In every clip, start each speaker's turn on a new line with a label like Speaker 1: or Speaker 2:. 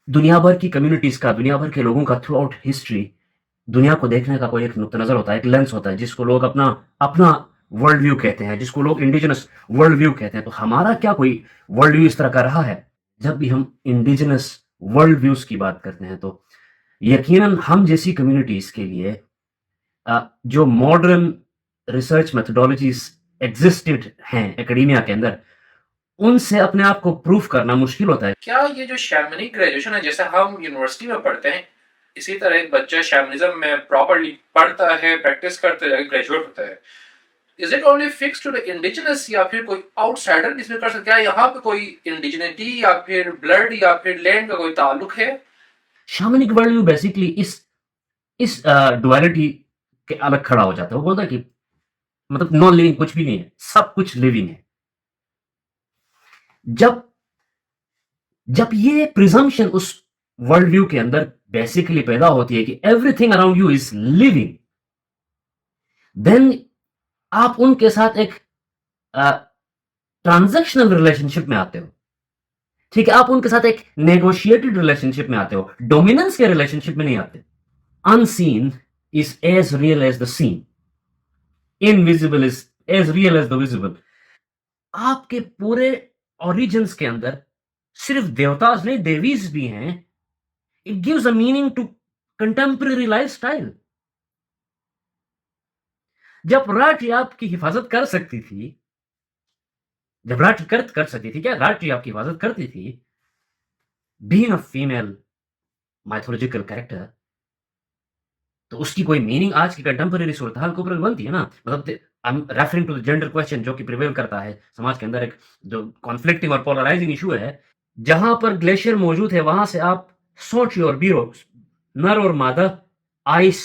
Speaker 1: दुनिया भर की कम्युनिटीज़ का, दुनिया भर के लोगों का थ्रू आउट हिस्ट्री दुनिया को देखने का कोई एक नुक्ता नज़र होता है, एक लेंस होता है, जिसको लोग अपना अपना वर्ल्ड व्यू कहते हैं, जिसको लोग इंडिजिनस वर्ल्ड व्यू कहते हैं। तो हमारा क्या कोई वर्ल्ड व्यू इस तरह का रहा है? जब भी हम इंडिजिनस वर्ल्ड व्यूज़ की बात करते हैं, तो यकीनन हम जैसी कम्युनिटीज़ के लिए जो मॉडर्न रिसर्च मेथोडोलॉजीज़ एक्जिस्टेड हैं एकेडेमिया के अंदर, उनसे अपने आप को प्रूव करना मुश्किल होता है।
Speaker 2: क्या ये जो शैमनिक ग्रेजुएशन है, जैसे हम यूनिवर्सिटी में पढ़ते हैं, इसी तरह एक बच्चा शैमनिज्म में प्रॉपरली पढ़ता है, प्रैक्टिस करते है, ग्रेजुएट होता है? Is it only fix to the indigenous या फिर कोई आउटसाइडर इसमें कर सकता है? यहाँ पे कोई इंडिजिनिटी या फिर ब्लड या फिर लैंड का कोई ताल्लुक है?
Speaker 1: शामनिक वर्ल्ड व्यू बेसिकली इस डुअलिटी के अलग खड़ा हो जाता है। वो बोलता है कि मतलब नॉन लिविंग कुछ भी नहीं है, सब कुछ लिविंग है। जब जब ये प्रिजम्पशन उस वर्ल्ड व्यू के अंदर बेसिकली पैदा होती है कि everything around you is living, then आप उनके साथ एक ट्रांजैक्शनल रिलेशनशिप में आते हो। ठीक है, आप उनके साथ एक नेगोशिएटेड रिलेशनशिप में आते हो, डोमिनेंस के रिलेशनशिप में नहीं आते। Unseen is as real as the seen, invisible is as real as the visible. आपके पूरे ओरिजिन्स के अंदर सिर्फ देवताज नहीं, देवीज भी हैं। It gives a meaning to contemporary lifestyle. जब राष्ट्र आपकी हिफाजत कर सकती थी, जब राष्ट्र कर सकती थी, क्या राष्ट्र आपकी हिफाजत करती थी, being a female mythological character, तो उसकी कोई मीनिंग आज की कंटेम्पररी सूरत हाल के ऊपर बनती है ना। मतलब I am referring to the gender question जो कि प्रिवेल करता है समाज के अंदर, एक जो कॉन्फ्लिक्टिंग और पोलराइजिंग इशू है। जहां पर ग्लेशियर मौजूद है, वहां से आप सोच और बीरो, नर और मादा आइस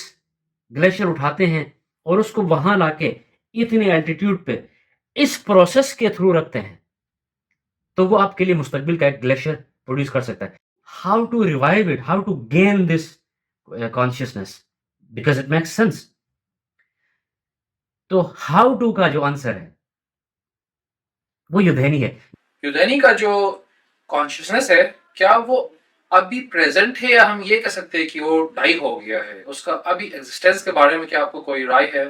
Speaker 1: ग्लेशियर उठाते हैं और उसको वहां लाके इतने एल्टीट्यूड पे इस प्रोसेस के थ्रू रखते हैं, तो वो आपके लिए मुस्तकबिल का एक ग्लेशियर प्रोड्यूस कर सकता है। How to revive it, how to gain this consciousness, because it makes sense. तो हाउ टू का जो आंसर है वो युद्धेनी है।
Speaker 2: यूदेनी का जो कॉन्शियसनेस है, क्या वो अभी प्रेजेंट है या हम ये कह सकते हैं कि वो डाई हो गया है? उसका अभी एग्जिस्टेंस के बारे में क्या आपको कोई राय है?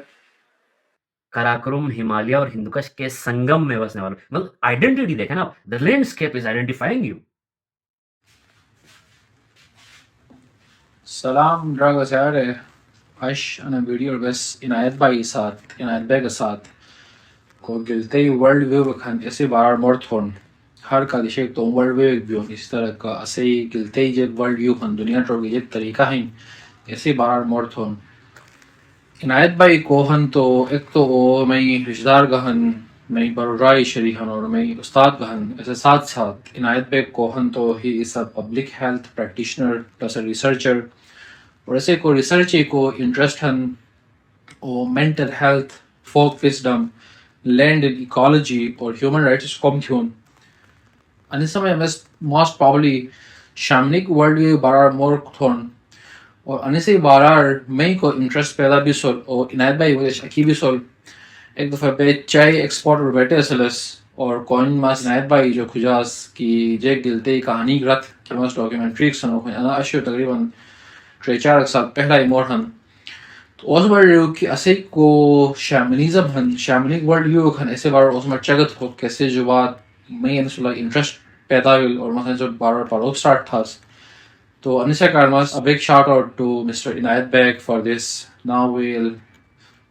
Speaker 1: काराकोरम हिमालय और हिंदुकुश के संगम में बसने वालों, मतलब आइडेंटिटी देखें ना, the landscape is identifying you.
Speaker 2: Salam, dragă seare. Aș ana video bes inayet bai saat, inayet beg saat. को गिलते वर्ल्ड व्यू खान ऐसे बार मर्थोन हर का दिशे तो वर्ल्ड व्यू इस तरह का ऐसे ही गिलते ही जब वर्ल्ड व्यू खान दुनिया टोर के तरीका है ऐसे बार मर्थोन इनायत भाई कोहन तो एक तो वो मैं रिश्तेदार गहन मैं बरोराई शरीहन और मैं उस्ताद गहन ऐसे साथ साथ इनायत भाई कोहन तो he is a public health practitioner plus a researcher और ऐसे को रिसर्च को इंटरेस्ट हन और mental health folk wisdom land and ecology or human rights commission. And in some ways, most probably shamanic worldview barar more thorn और अन्य से बारार मई को इंटरेस्ट पैदा भी सोल और इनायत भाई वजह शकी भी सोल एक दफ़ा पे चाय एक्सपोर्ट और बैठे असलस और कौन मास इनायत भाई जो खुजास की जे गिलते कहानी ग्रत कि मास डॉक्यूमेंट्री सनो को अना अशुर तकरीबन 3-4 साल पहला ही मोर हन तो उस बार कि ऐसे को शैमनिज्म हन शैमनिक वर्ल्ड व्यू हन ऐसे बार उस मर चगत हो कैसे जो बात मैं इनसुला इंटरेस्ट पैदा हुई और मतलब जो बार बार स्टार्ट था तो Anisha Karmas, a big shout out to Mr. Inayat Beg for this. Now we'll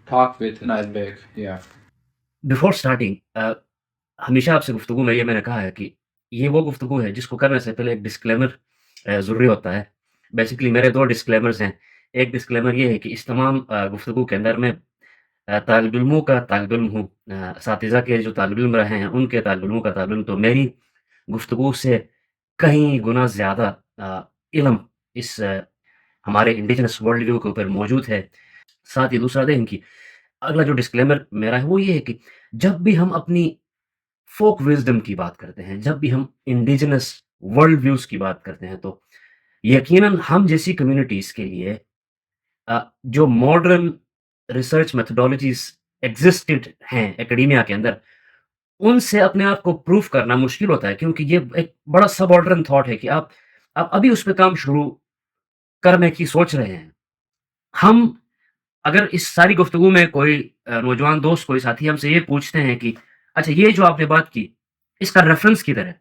Speaker 2: talk with Inayat Beg. Yeah.
Speaker 1: Before starting हमेशा आपसे गुफ्तगू में ये मैंने कहा है कि ये वो गुफ्तगू है जिसको करने से पहले एक डिस्क्लेमर ज़रूरी होता है। बेसिकली मेरे 2 डिस्क्लेमर्स हैं। एक डिस्क्लेमर ये है कि इस तमाम गुफ्तगू के अंदर मैं तालिब इल्मों का तालिब इल्म हूँ। असातिज़ा के जो तालिब इल्म रहे हैं, उनके तालिब इल्मों का तालिब इल्म, तो मेरी गुफ्तगू से कहीं गुना ज़्यादा इल्म इस हमारे इंडिजिनस वर्ल्ड व्यू के ऊपर मौजूद है। साथ ही दूसरा देखें कि अगला जो डिस्क्लेमर मेरा है वो ये है कि जब भी हम अपनी फ़ोक विज़डम की बात करते हैं, जब भी हम इंडिजिनस वर्ल्ड व्यूज़ की बात करते हैं, तो यकीनन हम जैसी कम्युनिटीज़ के लिए जो मॉडर्न रिसर्च मेथोडोलॉजीज़ एक्जिस्टेड हैं एकेडेमिया के अंदर, उनसे अपने आप को प्रूव करना मुश्किल होता है, क्योंकि ये एक बड़ा सबऑर्डिनल थॉट है कि आप अब अभी उस पे काम शुरू करने की सोच रहे हैं। हम अगर इस सारी गुफ्तगू में कोई नौजवान दोस्त, कोई साथी हमसे ये पूछते हैं कि अच्छा ये जो आपने बात की, इसका रेफ़रेंस किधर है?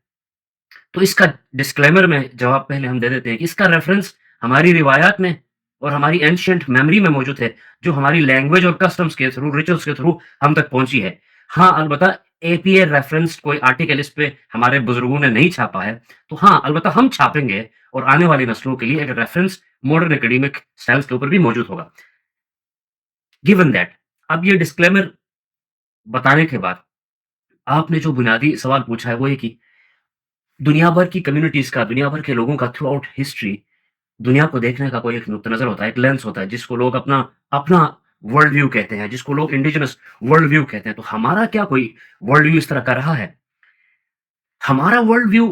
Speaker 1: तो इसका डिस्क्लेमर में जवाब पहले हम दे देते हैं कि इसका रेफ़रेंस हमारी रिवायात में और हमारी एंशिएंट मेमोरी में मौजूद है, जो हमारी लैंग्वेज और कस्टम्स के थ्रू, रिचुअल्स के थ्रू हम तक पहुँची है। हाँ, अलबत्ता एपीए रेफ़रेंस कोई आर्टिकल इस पे हमारे बुज़ुर्गों ने नहीं छापा है। तो हाँ, अलबत्ता हम छापेंगे और आने वाली नस्लों के लिए एक रेफ़रेंस मॉडर्न एकेडमिक स्टाइल्स के ऊपर भी मौजूद होगा। गिवन दैट, अब ये डिस्क्लेमर बताने के बाद आपने जो बुनियादी सवाल पूछा है वो ये कि दुनिया भर की कम्युनिटीज़ का, दुनिया भर के लोगों का थ्रू आउट हिस्ट्री दुनिया को देखने का कोई एक नुक्ता नज़र होता है, एक लेंस होता है जिसको लोग अपना अपना वर्ल्ड व्यू कहते हैं, जिसको लोग इंडिजिनस वर्ल्ड व्यू कहते हैं। तो हमारा क्या कोई वर्ल्ड व्यू इस तरह का रहा है? हमारा वर्ल्ड व्यू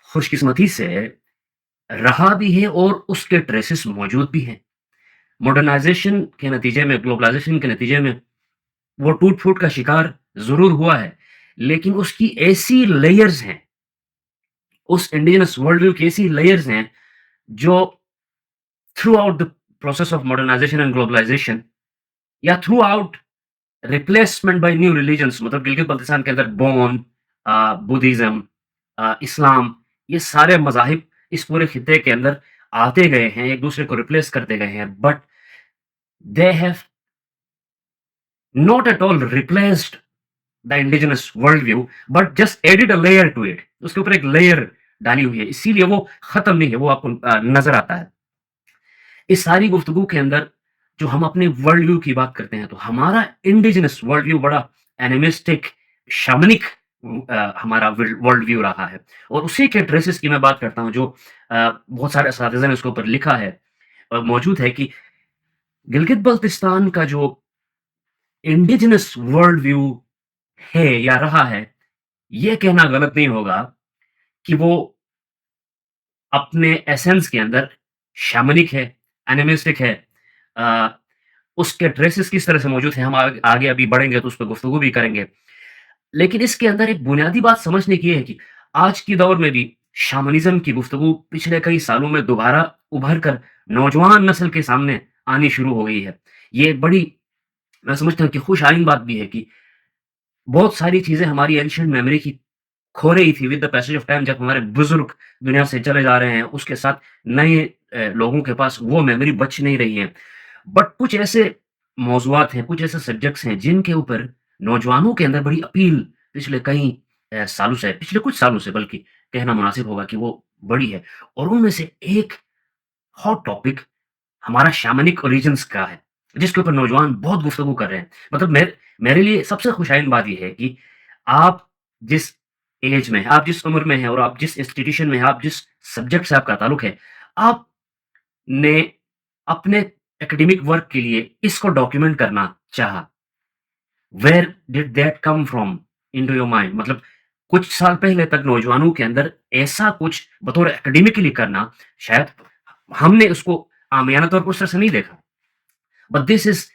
Speaker 1: खुशकिस्मती से रहा भी है और उसके ट्रेसेस मौजूद भी हैं। मॉडर्नाइज़ेशन के नतीजे में, ग्लोबलाइज़ेशन के नतीजे में वो टूट-फूट का शिकार ज़रूर हुआ है, लेकिन उसकी ऐसी लेयर्स हैं, उस इंडिजिनस वर्ल्ड व्यू की ऐसी लेयर्स हैं, जो throughout the process of modernisation and globalisation या throughout replacement by new religions, मतलब गिलगित-बल्तिस्तान के अंदर बुद्धिज़्म, इस्लाम, ये सारे मज़ाहिब इस पूरे खित्ते के अंदर आते गए हैं, एक-दूसरे को रिप्लेस करते गए हैं, but they have not at all replaced the indigenous world view, but just added a layer to it. उसके ऊपर एक लेयर डाली हुई है, इसीलिए वो खत्म नहीं है, वो आपको नज़र आता है। इस सारी गुफ्तगू के अंदर जो हम अपने वर्ल्ड व्यू की बात करते हैं, तो हमारा इंडिजिनस वर्ल्ड व्यू बड़ा एनिमिस्टिक, शामनिक हमारा वर्ल्ड व्यू रहा है और उसी के ट्रेसेस की मैं बात करता हूँ जो बहुत सारे असातिज़ा ने उसके ऊपर लिखा है और मौजूद है कि गिलगित-बल्तिस्तान का जो इंडिजिनस वर्ल्ड व्यू है या रहा है, ये कहना गलत नहीं होगा कि वो अपने एसेंस के अंदर शैमनिक है, एनिमिस्टिक है। अ, उसके ट्रेसेस किस तरह से मौजूद हैं, हम आगे अभी बढ़ेंगे तो उस पे गुफ्तगू भी करेंगे। लेकिन इसके अंदर एक बुनियादी बात समझने की है कि आज की दौर में भी शैमनिज़्म की गुफ्तगू पिछले कई सालों में दोबारा उभर कर नौजवान नस्ल के सामने आनी शुरू हो गई है। ये एक बड़ी, मैं समझता हूँ कि खुश आइन बात भी है कि बहुत सारी चीज़ें हमारी एंशिएंट मेमोरी की खो रही थी with the passage of time, जब हमारे बुजुर्ग दुनिया से चले जा रहे हैं, उसके साथ नए लोगों के पास वो मेमोरी बच नहीं रही है। बट कुछ ऐसे मौज़ूआत हैं, कुछ ऐसे सब्जेक्ट्स हैं जिनके ऊपर नौजवानों के अंदर बड़ी अपील पिछले कई सालों से, पिछले कुछ सालों से बल्कि कहना मुनासिब होगा कि वो बड़ी है और उनमें से एक हॉट टॉपिक हमारा शैमनिक ओरिजिन्स का है, जिसके ऊपर नौजवान बहुत गुफ्तगू कर रहे हैं। मतलब मेरे लिए सबसे खुशाइन बात ये है कि आप जिस ऐज में हैं, आप जिस उम्र में हैं और आप जिस इंस्टीट्यूशन में हैं, आप जिस सब्जेक्ट से आपका ताल्लुक है, आपने अपने एकेडमिक वर्क के लिए इसको डॉक्यूमेंट करना चाहा। Where did that come from into your mind? मतलब कुछ साल पहले तक नौजवानों के अंदर ऐसा कुछ बतौर एकेडमिकली करना, शायद हमने उसको आमियाना तौर पर उस तरह से नहीं देखा। But this is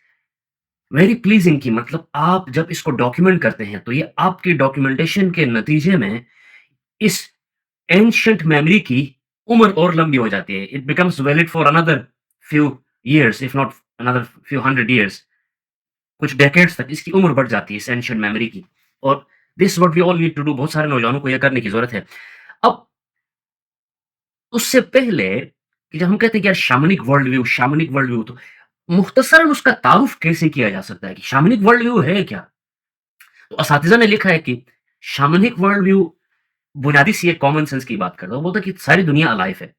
Speaker 1: very pleasing कि मतलब आप जब इसको डॉक्यूमेंट करते हैं, तो ये आपकी डॉक्यूमेंटेशन के नतीजे में इस एंशिएंट मेमोरी की उम्र और लंबी हो जाती है। It becomes valid for another few years, if not another few hundred years. कुछ डेकेड्स तक इसकी उम्र बढ़ जाती है इस एंशिएंट मेमोरी की और this what we all need to do. बहुत सारे नौजवानों को ये करने की ज़रूरत है। अब उससे पहले कि जब हम कहते हैं कि यार शामनिक वर्ल्ड व्यू, तो मुख्तसरन उसका तारुफ कैसे किया जा सकता है कि शामनिक वर्ल्ड व्यू है क्या? तो असातिज़ा ने लिखा है कि शामनिक वर्ल्ड व्यू बुनियादी सी एक कॉमन सेंस की बात करता है। वो बोलता है कि सारी दुनिया अलाइव है।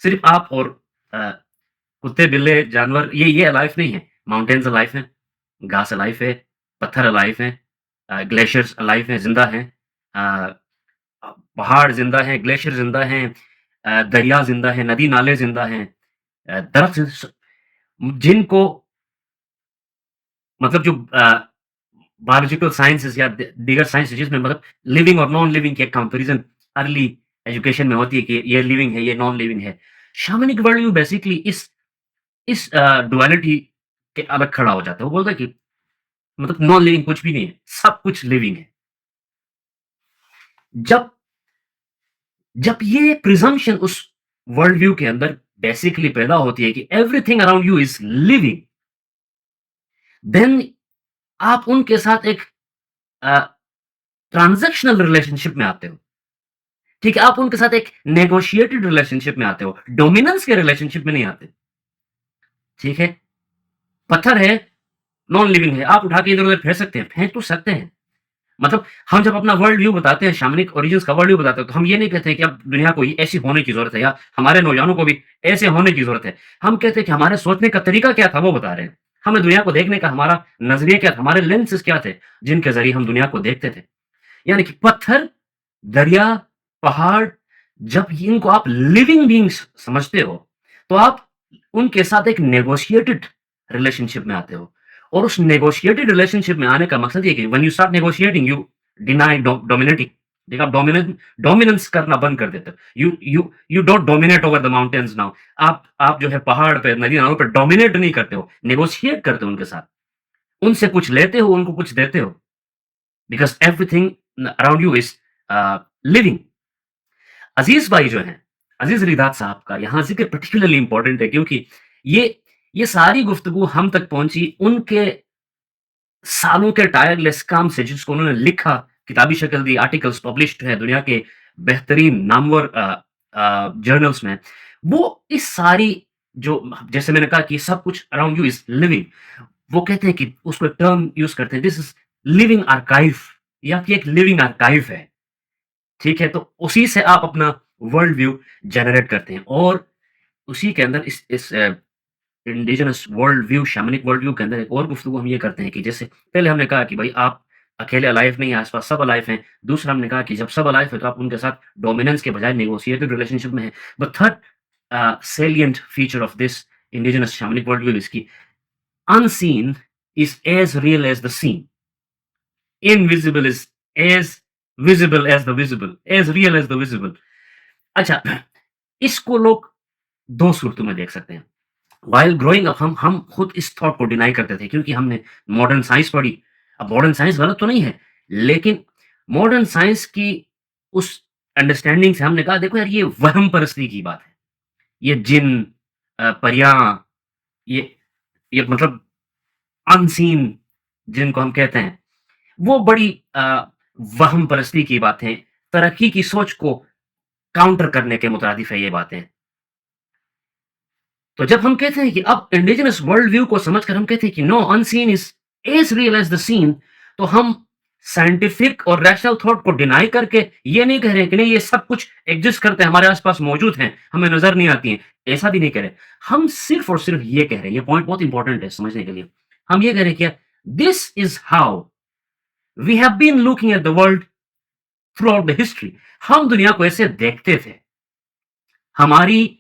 Speaker 1: सिर्फ़ आप और अ, कुत्ते, बिल्ले, जानवर ये अलाइव नहीं है। माउंटेन्स अलाइव हैं, घास अलाइव है, पत्थर अलाइव हैं, ग्लेशियर्स अलाइव हैं, ज़िंदा हैं। अ पहाड़ ज़िंदा हैं, ग्लेशियर ज़िंदा हैं, दरिया ज़िंदा है, नदी-नाले ज़िंदा हैं, दरख्त जिनको मतलब जो बायोलॉजिकल साइंसेज़ या दीगर साइंस जिसमें मतलब लिविंग और नॉन लिविंग की एक कंपैरिज़न अर्ली एजुकेशन में होती है कि ये लिविंग है, ये नॉन लिविंग है। शामनिक वर्ल्ड व्यू बेसिकली इस डुअलिटी के अलग खड़ा हो जाता है। वो बोलता है कि मतलब नॉन लिविंग कुछ भी नहीं है, सब कुछ लिविंग है। जब जब ये प्रिजम्पशन उस वर्ल्ड व्यू के अंदर बेसिकली पैदा होती है कि everything around you is living, then आप उनके साथ एक ट्रांजैक्शनल रिलेशनशिप में आते हो। ठीक है, आप उनके साथ एक नेगोशिएटेड रिलेशनशिप में आते हो, डोमिनेंस के रिलेशनशिप में नहीं आते। ठीक है, पत्थर है, नॉन लिविंग है, आप उठा के इधर उधर फेंक सकते हैं, फेंक तो सकते हैं। मतलब हम जब अपना वर्ल्ड व्यू बताते हैं, शामनिक ओरिजिन्स का वर्ल्ड व्यू बताते हैं, तो हम ये नहीं कहते हैं कि अब दुनिया को ऐसी होने की जरूरत है या हमारे नौजवानों को भी ऐसे होने की जरूरत है। हम कहते हैं कि हमारे सोचने का तरीका क्या था वो बता रहे हैं। हमें दुनिया को देखने का हमारा नजरिया क्या था, हमारे लेंसेज क्या थे जिनके जरिए हम दुनिया को देखते थे। यानी कि पत्थर, दरिया, पहाड़, जब इनको आप लिविंग बींग्स समझते हो, तो आप उनके साथ एक नेगोशिएटेड रिलेशनशिप में आते हो। और उस नेगोशिएटेड रिलेशनशिप में आने का मकसद ये कि when you start negotiating, you deny dominating. देखिए, आप डोमिनेंस करना बंद कर देते हो। You don't dominate over the mountains now. आप जो है पहाड़ पे, नदी नालों पे डोमिनेट नहीं करते हो, नेगोशिएट करते हो उनके साथ। उनसे कुछ लेते हो, उनको कुछ देते हो, because everything around you is living. Aziz भाई जो हैं, अज़ीज़ रिदात साहब का यहाँ ज़िक्र पार्टिकुलरली इम्पोर्टेंट है, क्योंकि ये ये सारी गुफ्तगू हम तक पहुँची उनके सालों के टायरलेस काम से, जिसको उन्होंने लिखा, किताबी शक्ल दी, आर्टिकल्स पब्लिश्ड हैं दुनिया के बेहतरीन नामवर जर्नल्स में। वो इस सारी जो, जैसे मैंने कहा कि सब कुछ अराउंड यू इज़ लिविंग, वो कहते हैं कि उसको एक टर्म यूज़ करते हैं, दिस इज़ लिविंग आर्काइव, या कि एक लिविंग आर्काइव है। ठीक है? तो उसी से आप अपना वर्ल्ड व्यू जनरेट करते हैं, और उसी के अंदर इस indigenous world view, shamanic world view के अंदर एक और गुफ्तगू हम ये करते हैं कि जैसे पहले हमने कहा कि भाई आप अकेले अलाइव नहीं हैं, आस-पास सब अलाइव हैं। दूसरा हमने कहा कि जब सब अलाइव है तो आप उनके साथ डोमिनेंस के बजाय नेगोशिएटेड रिलेशनशिप में हैं। But third salient feature of this indigenous shamanic worldview is कि unseen is as real as the seen. Invisible is as visible as the visible, as real as the visible. अच्छा, इसको लोग 2 सूरतों में देख सकते हैं। व्हाइल ग्रोइंग अप हम खुद इस थॉट को डिनाई करते थे, क्योंकि हमने मॉडर्न साइंस पढ़ी। अब मॉडर्न साइंस गलत तो नहीं है, लेकिन मॉडर्न साइंस की उस अंडरस्टैंडिंग से हमने कहा देखो यार, ये वहम परस्ती की बात है। ये जिन, परियाँ, ये ये मतलब अनसीन जिनको हम कहते हैं, वो बड़ी वहम परस्ती की बातें, तरक्की की सोच को काउंटर करने के मुतारिफ है ये बातें। तो जब हम कहते हैं कि अब इंडिजिनस वर्ल्ड व्यू को समझकर हम कहते हैं कि no, unseen is as real as the seen, तो हम साइंटिफिक और रैशनल थॉट को डिनाई करके ये नहीं कह रहे कि नहीं ये सब कुछ एग्जिस्ट करते हैं, हमारे आसपास मौजूद हैं, हमें नजर नहीं आती हैं, ऐसा भी नहीं कह रहे। हम सिर्फ और सिर्फ ये कह रहे हैं, ये पॉइंट बहुत इंपॉर्टेंट है समझने के लिए। हम ये कह रहे हैं कि this is how we have been looking at the world throughout the history. हम दुनिया को ऐसे देखते थे। हमारी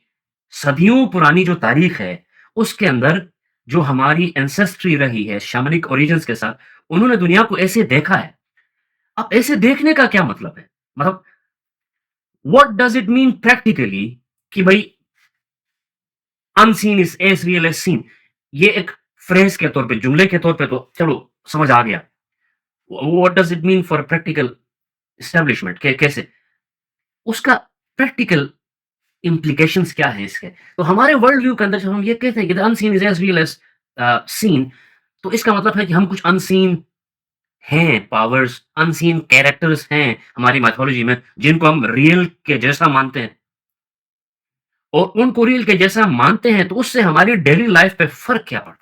Speaker 1: सदियों पुरानी जो तारीख है, उसके अंदर जो हमारी एंसेस्ट्री रही है शैमनिक ओरिजिन्स के साथ, उन्होंने दुनिया को ऐसे देखा है। अब ऐसे देखने का क्या मतलब है? मतलब what does it mean practically कि भई unseen is as real as seen. ये एक फ्रेज़ के तौर पे, जुमले के तौर पे तो चलो समझ आ गया। What does it mean for practical establishment, कैसे? उसका प्रैक्टिकल इम्प्लीकेशंस क्या हैं इसके? तो हमारे वर्ल्ड व्यू के अंदर जब हम ये कहते हैं कि the unseen is as real as seen, तो इसका मतलब है कि हम कुछ अनसीन हैं, पावर्स, अनसीन कैरेक्टर्स हैं हमारी माइथोलॉजी में, जिनको हम रियल के जैसा मानते हैं, और उनको रियल के जैसा मानते हैं, तो उससे हमारी डेली लाइफ पे फ़र्क क्या पड़ता है?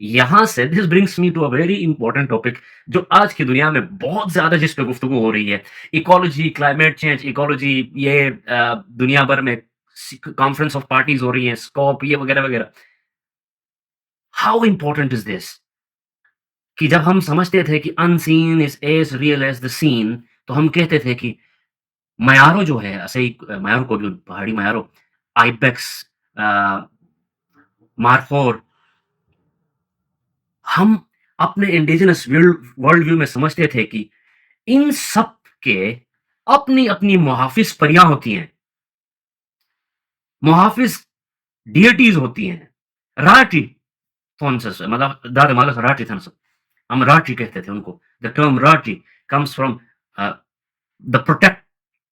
Speaker 1: यहाँ से this brings me to a very important topic, जो आज की दुनिया में बहुत ज़्यादा जिस पे गुफ्तगू हो रही है। इकोलॉजी, क्लाइमेट चेंज, इकोलॉजी, ये दुनिया भर में कॉन्फ्रेंस ऑफ पार्टीज़ हो रही हैं, स्कॉप ये वगैरह-वगैरह। How important is this? कि जब हम समझते थे कि unseen is as real as the seen, तो हम कहते थे कि मयारो जो है, ऐसे ही मयारो को भी, पहाड़ी मयारो, आइबेक्स, अ, मार्खोर, हम अपने इंडिजिनस वर्ल्ड व्यू में समझते थे कि इन सब के अपनी-अपनी मुहाफ़िज़ परियाँ होती हैं, मुहाफ़िज़ डियटीज़ होती हैं। राटी थॉन्सस मतलब दादे मालस राटी थॉन्स, हम राटी कहते थे उनको। द टर्म राटी comes from a, the protect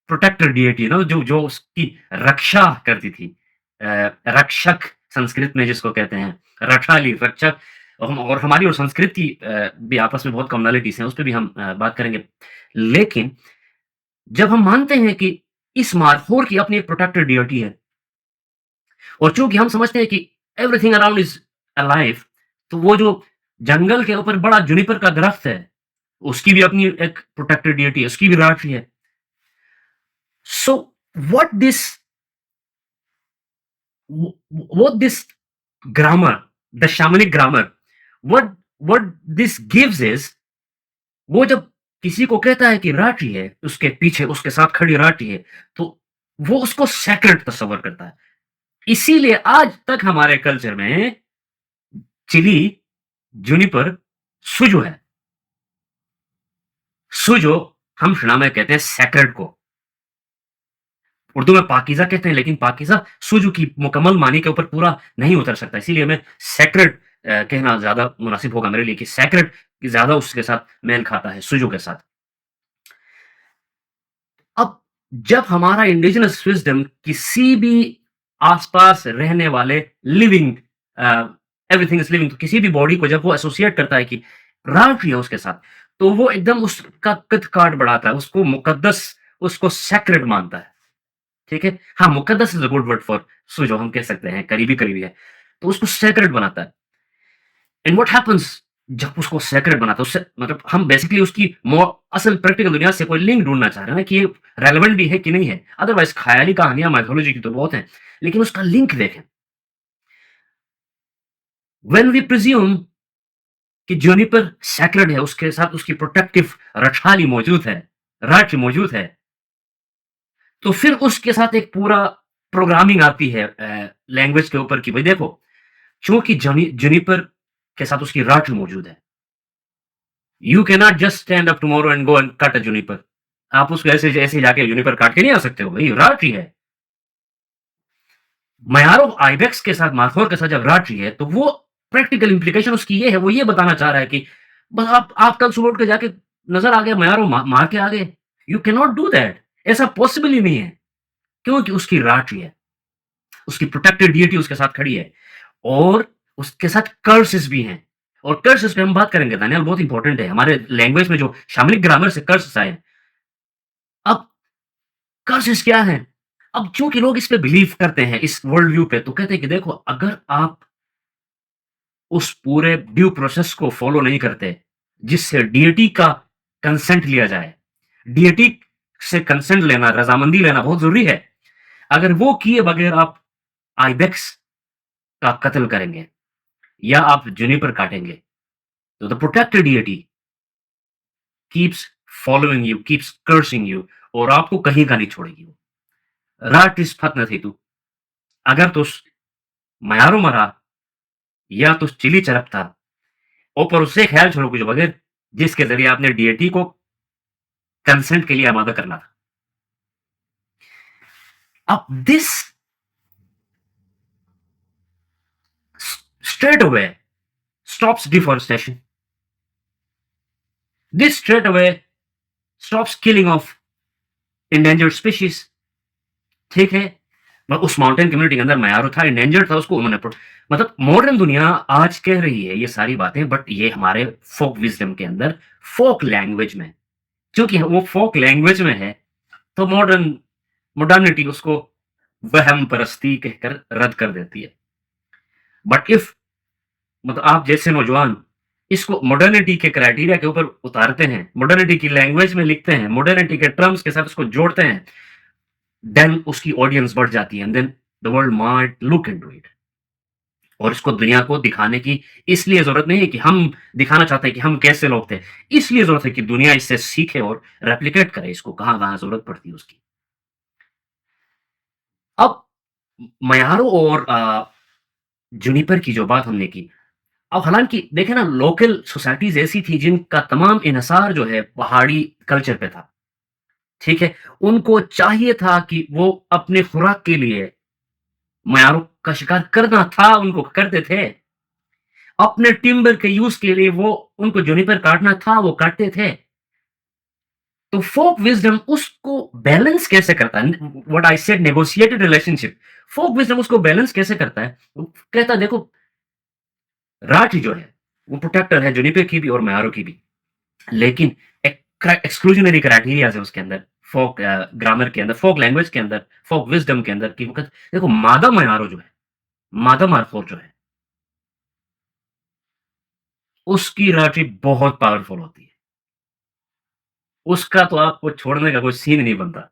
Speaker 1: protector deity ना, जो जो उसकी रक्षा करती थी। रक्षक संस्कृत में जिसको कहते हैं, रक्षाली, रक्षक। और हमारी और संस्कृत की भी आपस में बहुत कॉमनैलिटीज़ हैं, उस पे भी हम बात करेंगे। लेकिन जब हम मानते हैं कि इस मार्कोर की अपनी एक प्रोटेक्टर डिटी है, और चूँकि हम समझते हैं कि एवरीथिंग अराउंड इज़ अलाइव, तो वो जो जंगल के ऊपर बड़ा जुनिपर का दरख्त है, उसकी भी अपनी एक प्रोटेक्टर डिटी है, उसकी भी राशि है। So what this what this grammar, the shamanic grammar, what this gives is, वो जब किसी को कहता है कि राठी है, उसके पीछे उसके साथ खड़ी राठी है, तो वो उसको सैक्रेड तस्वर करता है। इसीलिए आज तक हमारे कल्चर में चिली, जुनिपर, सुजो है। सुजो हम शिना में कहते हैं सैक्रेड को। उर्दू में पाकीज़ा कहते हैं, लेकिन पाकीज़ा सुजो की मुकम्मल मानी के ऊपर पूरा नहीं उतर सकता। इसीलिए हमें सैक्रेड कहना ज़्यादा मुनासिब होगा मेरे लिए, कि सैक्रेड ज़्यादा उसके साथ मेल खाता है, सुजो के साथ। अब जब हमारा इंडिजिनस विज़डम किसी भी आस-पास रहने वाले लिविंग एवरीथिंग इज़ लिविंग, तो किसी भी बॉडी को जब वो एसोसिएट करता है कि राष्ट्र है उसके साथ, तो वो एकदम उसका कद-काठ बढ़ाता है, उसको मुकद्दस, उसको सैक्रेड मानता है। ठीक है? हाँ, मुकद्दस is a good word for सुजो, हम कह सकते हैं, करीबी-करीबी है। तो उसको सैक्रेड बनाता है। एंड व्हाट हैपेंस जब उसको सैक्रेड बनाता है, उससे मतलब हम बेसिकली उसकी असल प्रैक्टिकल दुनिया से कोई लिंक ढूँढना चाह रहे हैं ना, कि ये रेलेवेंट भी है कि नहीं है। अदरवाइज़ ख़याली कहानियाँ माइथोलॉजी की तो बहुत हैं, लेकिन उसका लिंक देखें। व्हेन वी प्रिज्यूम कि जुनिपर सैक्रेड है, उसके साथ उसकी प्रोटेक्टिव रक्षाली मौजूद है, राष्ट्र मौजूद है, तो फिर उसके साथ एक पूरा प्रोग्रामिंग आती है लैंग्वेज के ऊपर, कि भई देखो, चूँकि जुनिपर के साथ उसकी राष्ट्र मौजूद है, you can not just stand up tomorrow and go and cut a juniper. आप उसको ऐसे ऐसे जाके जुनिपर काट के नहीं आ सकते हो, भई राष्ट्र ही है। मयारो आइबेक्स के साथ, मार्कोर के साथ जब राष्ट्र ही है, तो वो प्रैक्टिकल इम्प्लीकेशन उसकी ये है, वो ये बताना चाह रहा है कि बस आप कल सुबह उठ के जाके नज़र आ गया, मयारो मार के आ गए। You can not do that, ऐसा पॉसिबल ही नहीं है। क्योंकि उसकी राष्ट्र ही है। उसकी प्रोटेक्टेड डिटी उसके साथ खड़ी है, और उसके साथ कर्सेस भी हैं। और कर्सेस पे हम बात करेंगे दानियाल, बहुत इंपॉर्टेंट है हमारे लैंग्वेज में, जो शामलिक ग्रामर से कर्सेस आए हैं। अब कर्सेस क्या हैं? अब चूंकि लोग इस पे बिलीव करते हैं, इस वर्ल्ड व्यू पे, तो कहते हैं कि देखो, अगर आप उस पूरे ड्यू प्रोसेस को फॉलो नहीं करते, जिससे डीटी का कंसेंट लिया जाए, डीटी से कंसेंट लेना, रजामंदी लेना बहुत जरूरी है। अगर वो किए बगैर आप आइबेक्स का कत्ल करेंगे, या आप जुनिपर काटेंगे, तो the protected deity keeps following you, keeps cursing you, और आपको कहीं का नहीं छोड़ेगी वो। राट इस फत न थी तू, अगर तुस मयारो मरा, या तुस चिली चरप था, ऊपर उससे ख्याल छोड़ो कुछ बगैर, जिसके जरिए आपने डीएटी को कंसेंट के लिए आमादा करना था। अब this straight away stops deforestation. This straight away stops killing of endangered species. ठीक है? उस माउंटेन कम्युनिटी के अंदर मयारो था, एंडेंजर्ड था, उसको उन्होंने मतलब मॉडर्न दुनिया आज कह रही है ये सारी बातें, बट ये हमारे फोक विजडम के अंदर, फोक लैंग्वेज में, क्योंकि वो फोक लैंग्वेज में है, तो मॉडर्निटी उसको वहम परस्ती कहकर रद्द कर देती है। बट इफ मतलब आप जैसे नौजवान इसको मॉडर्निटी के क्राइटेरिया के ऊपर उतारते हैं, मॉडर्निटी की लैंग्वेज में लिखते हैं, मॉडर्निटी के टर्म्स के साथ उसको जोड़ते हैं, देन उसकी ऑडियंस बढ़ जाती है, and then the world might look into it. और इसको दुनिया को दिखाने की इसलिए जरूरत नहीं है कि हम दिखाना चाहते हैं कि हम कैसे लोग थे, इसलिए जरूरत है कि दुनिया इससे सीखे और रेप्लिकेट करे इसको, कहां कहां जरूरत पड़ती है उसकी। अब मयारो और जुनिपर की जो बात हमने की, अब हालांकि देखें ना, लोकल सोसाइटीज ऐसी थी जिनका तमाम इन्हसार जो है पहाड़ी कल्चर पे था। ठीक है? उनको चाहिए था कि वो अपने खुराक के लिए मयारों का शिकार करना था, उनको करते थे। अपने टिम्बर के यूज़ के लिए वो उनको जुनिपर काटना था, वो काटते थे। तो फोक विज़डम उसको बैलेंस कैसे करता है? What I said negotiated relationship, folk wisdom उसको बैलेंस कैसे करता है? वो कहता है देखो, राठी जो है, वो प्रोटेक्टर है जुनिपर की भी और मैारो की भी। लेकिन एक एक्सक्लूजनरी क्राइटेरियाज़ है उसके अंदर, फोक ग्रामर के अंदर, फोक लैंग्वेज के अंदर, फोक विज़डम के अंदर कि वो कहते देखो मादा मैारो जो है, मादा मार्फोर जो है, उसकी राठी बहुत पावरफुल होती है। उसका तो आपको छोड़ने का कोई सीन नहीं बनता।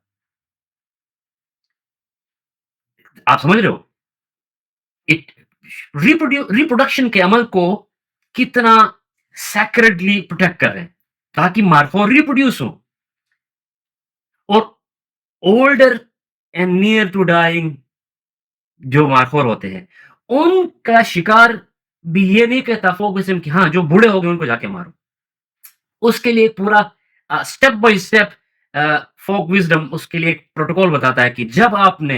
Speaker 1: आप समझ रहे हो? इट रिप्रोडक्शन के अमल को कितना सैक्रेडली प्रोटेक्ट कर रहे हैं, ताकि मार्फोर रिप्रोड्यूस हो और older and near to dying जो मार्फोर होते हैं, उनका शिकार भी ये नहीं कहता फोकसिज्म कि हाँ, जो बूढ़े हो गए उनको जाके मारो। उसके लिए पूरा step by step folk wisdom उसके लिए एक प्रोटोकॉल बताता है कि जब आपने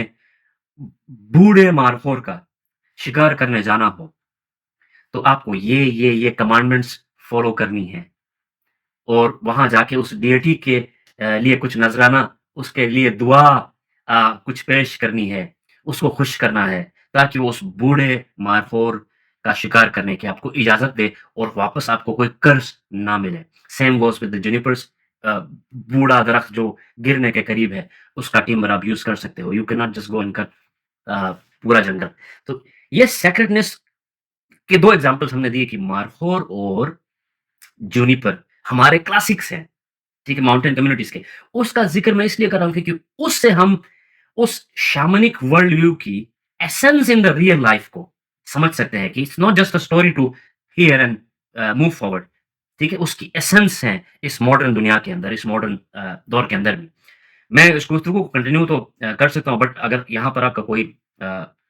Speaker 1: बूढ़े मार्फोर का शिकार करने जाना हो, तो आपको ये कमांडमेंट्स फॉलो करनी है और वहाँ जाके उस डेटी के लिए कुछ नज़राना, उसके लिए दुआ कुछ पेश करनी है, उसको खुश करना है, ताकि वो उस बूढ़े मारफोर का शिकार करने की आपको इजाज़त दे और वापस आपको कोई कर्ज़ ना मिले। Same goes with the junipers, बूढ़ा दरख्त जो गिरने के करीब है, उसका टिम्बर आप यूज़ कर सकते हो। You can not just go and cut पूरा जंगल। तो ये सेक्रेडनेस के 2 एग्ज़ाम्पल्स हमने दिए कि मारफोर और जूनिपर हमारे क्लासिक्स हैं, ठीक है? माउंटेन कम्युनिटीज़ के। उसका ज़िक्र मैं इसलिए कर रहा हूँ क्योंकि उससे हम उस शामनिक वर्ल्ड व्यू की essence in the real life को समझ सकते हैं कि it's not just a story to hear and move forward, ठीक है? उसकी एसेंस है इस मॉडर्न दुनिया के अंदर, इस मॉडर्न दौर के अंदर भी। मैं इस गुफ्तगू को कंटिन्यू तो कर सकता हूँ, बट अगर यहाँ पर आपका कोई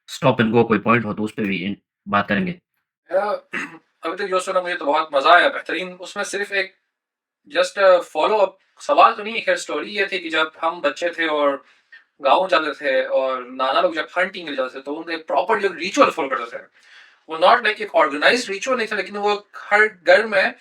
Speaker 1: स्टॉप एंड गो कोई पॉइंट हो तो उस पे भी बात करेंगे।
Speaker 2: मेरा अभी तक जो सुना मुझे तो बहुत मजा आया, बेहतरीन। उसमें सिर्फ एक जस्ट फॉलो अप सवाल तो नहीं है, खैर स्टोरी ये थी कि जब हम बच्चे थे और गाँव जाते थे और नाना लोग जब हंटिंग के लिए जाते थे तो उनके प्रॉपर जो रिचुअल फॉलो करते थे, वो नॉट लाइक एक ऑर्गेनाइज्ड रिचुअल नहीं था, लेकिन वो हर घर में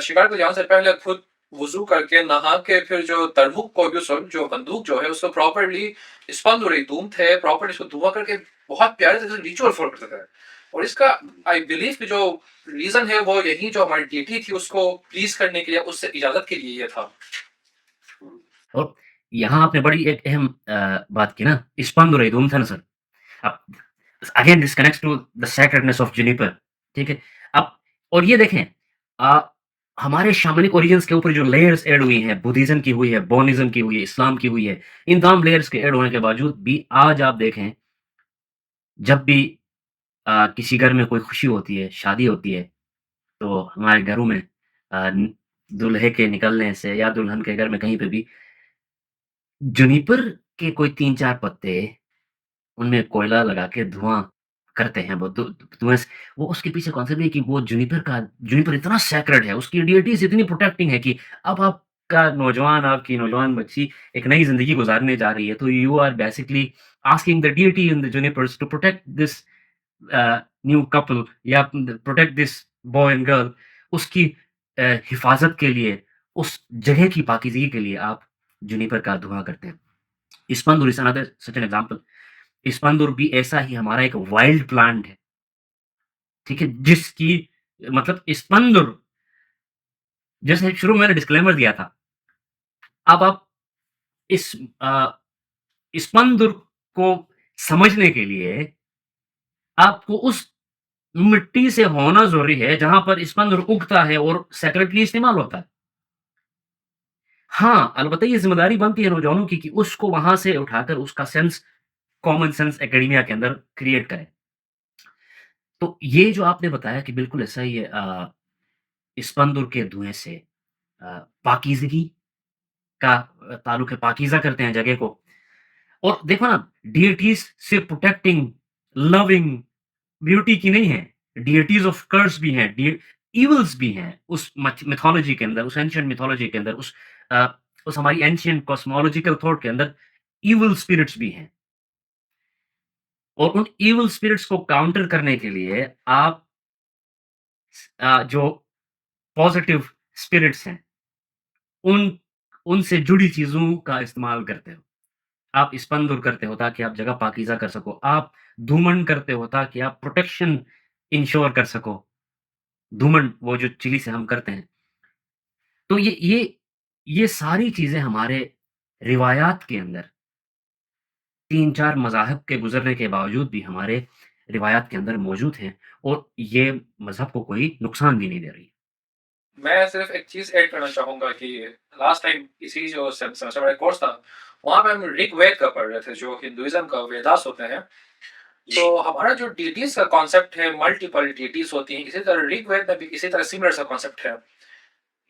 Speaker 2: शिकार को जाने से पहले खुद वजू करके नहा के फिर जो तरमुक को जो बंदूक जो है उसको प्रॉपरली स्पंद हो रही धूम थे प्रॉपरली उसको धुआं करके बहुत प्यारे से रिचुअल फॉलो करते थे। और इसका आई बिलीव कि जो रीजन है वो यही, जो हमारी डीटी थी उसको प्लीज करने के लिए, उससे इजाजत के लिए ये था।
Speaker 1: और यहाँ आपने बड़ी एक अहम बात की ना, स्पंद धूमथन अब again this connects to the sacredness of juniper, ठीक है? अब और ये देखें, अ, हमारे शामनिक ओरिजिन्स के ऊपर जो लेयर्स ऐड हुई हैं, बुद्धिज़्म की हुई है, बौनिज़्म की हुई है, इस्लाम की हुई है, इन तमाम लेयर्स के ऐड होने के बावजूद भी आज आप देखें, जब भी किसी घर में कोई खुशी होती है, शादी होती है, तो हमारे घरों में अ, न दूल्हे के निकलने से या दुल्हन के घर में कहीं पे भी जुनिपर के कोई 3-4 पत्ते उनमें कोयला लगा के धुआँ करते हैं वो धुएँ से वो उसके पीछे कॉन्सेप्ट ये है कि वो जुनिपर इतना सैक्रेड है, उसकी डिएटीज़ इतनी प्रोटेक्टिंग है कि अब आपकी नौजवान बच्ची एक नई ज़िंदगी गुज़ारने जा रही है, तो you are basically asking the deity in the junipers to protect this new couple या protect this boy and girl, उसकी हिफ़ाज़त के लिए, उस जगह की पाकीज़गी के लिए आप जुनिपर का धुआँ करते हैं। इस्पंदूर is another such an example. इस्पानदुर भी ऐसा ही हमारा एक वाइल्ड प्लांट है, ठीक है? जिसकी मतलब इस्पानदुर जैसे शुरू में मैंने डिस्क्लेमर दिया था, अब आप इस अ, इस्पानदुर को समझने के लिए आपको उस मिट्टी से होना ज़रूरी है, जहाँ पर इस्पानदुर उगता है और सेक्रेटली इस्तेमाल होता है। हाँ, अलबत्ता ये ज़िम्मेदारी बनती है नौजवानों की कि उसको वहाँ से उठाकर उसका सेंस कॉमन सेंस एकेडेमिया के अंदर क्रिएट करें। तो ये जो आपने बताया कि बिल्कुल ऐसा ही है, इस्पानदुर के धुएँ से पाकीज़गी का ताल्लुक है, पाकीज़ा करते हैं जगह को। और देखो ना, डिएटीज़ सिर्फ़ प्रोटेक्टिंग, लविंग, ब्यूटी की नहीं है, डिएटीज़ ऑफ कर्स भी हैं, इविल्स भी हैं उस मिथोलॉजी के अंदर, उस एंशिएंट मिथोलॉजी के अंदर, अ, उस हमारी एंशिएंट कॉस्मोलॉजिकल थॉट के अंदर इविल स्पिरिट्स भी हैं। और उन इविल स्पिरिट्स को काउंटर करने के लिए आप जो पॉज़िटिव स्पिरिट्स हैं, उनसे जुड़ी चीज़ों का इस्तेमाल करते हो। आप स्पंद करते हो ताकि आप जगह पाकीज़ा कर सको। आप धूमन करते हो ताकि आप प्रोटेक्शन इंश्योर कर सको। धूमन वो जो चिली से हम करते हैं। तो ये सारी चीज़ें हमारे रिवायात के अंदर 3-4 मज़ाहिब के गुज़रने के बावजूद भी हमारे रिवायात के अंदर मौजूद हैं और ये मज़हब को कोई नुकसान भी नहीं दे रही।
Speaker 2: मैं सिर्फ एक चीज ऐड करना चाहूंगा कि लास्ट टाइम इसी जो सेमेस्टर वाला कोर्स था, वहां पे हम ऋग्वेद का पढ़ रहे थे, जो हिंदुइज्म का वेदास होते हैं। तो हमारा जो डीटीज का कॉन्सेप्ट है, मल्टीपल डीटीज होती हैं, इसी तरह ऋग्वेद में भी इसी तरह सिमिलर सा कॉन्सेप्ट है।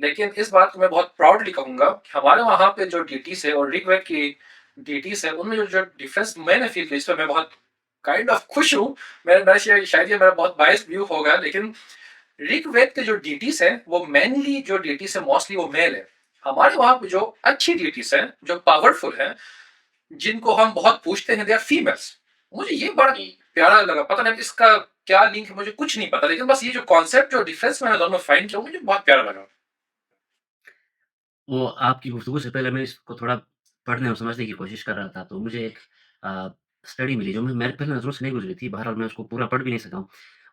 Speaker 2: लेकिन इस बात को मैं बहुत प्राउडली कहूंगा, हमारे वहां पे जो डीटीज है और ऋग्वेद की डीटीज है, उनमें जो जो डिफरेंस मैंने फील किया, इस पर मैं बहुत काइंड ऑफ खुश हूँ। शायद ये मेरा बहुत बायस व्यू होगा, लेकिन ऋग्वेद के जो डीटीज है वो मेनली जो डीटीज है मोस्टली वो मेल है। हमारे वहां पे जो अच्छी डीटीज है, जो पावरफुल है, जिनको हम बहुत पूछते हैं, दे आर फीमेल्स। मुझे ये बड़ा प्यारा लगा, पता नहीं इसका क्या लिंक है, मुझे कुछ नहीं पता, लेकिन बस ये जो कॉन्सेप्ट, जो डिफरेंस मैंने दोनों फाइंड किया, मुझे बहुत प्यारा लगा।
Speaker 1: वो आपकी गुफ्तगू से पहले मैं इसको थोड़ा पढ़ने और समझने की कोशिश कर रहा था, तो मुझे एक अ, स्टडी मिली जो मैं मेरे पहले नज़रों से नहीं गुज़री थी, बहरहाल मैं उसको पूरा पढ़ भी नहीं सका हूँ।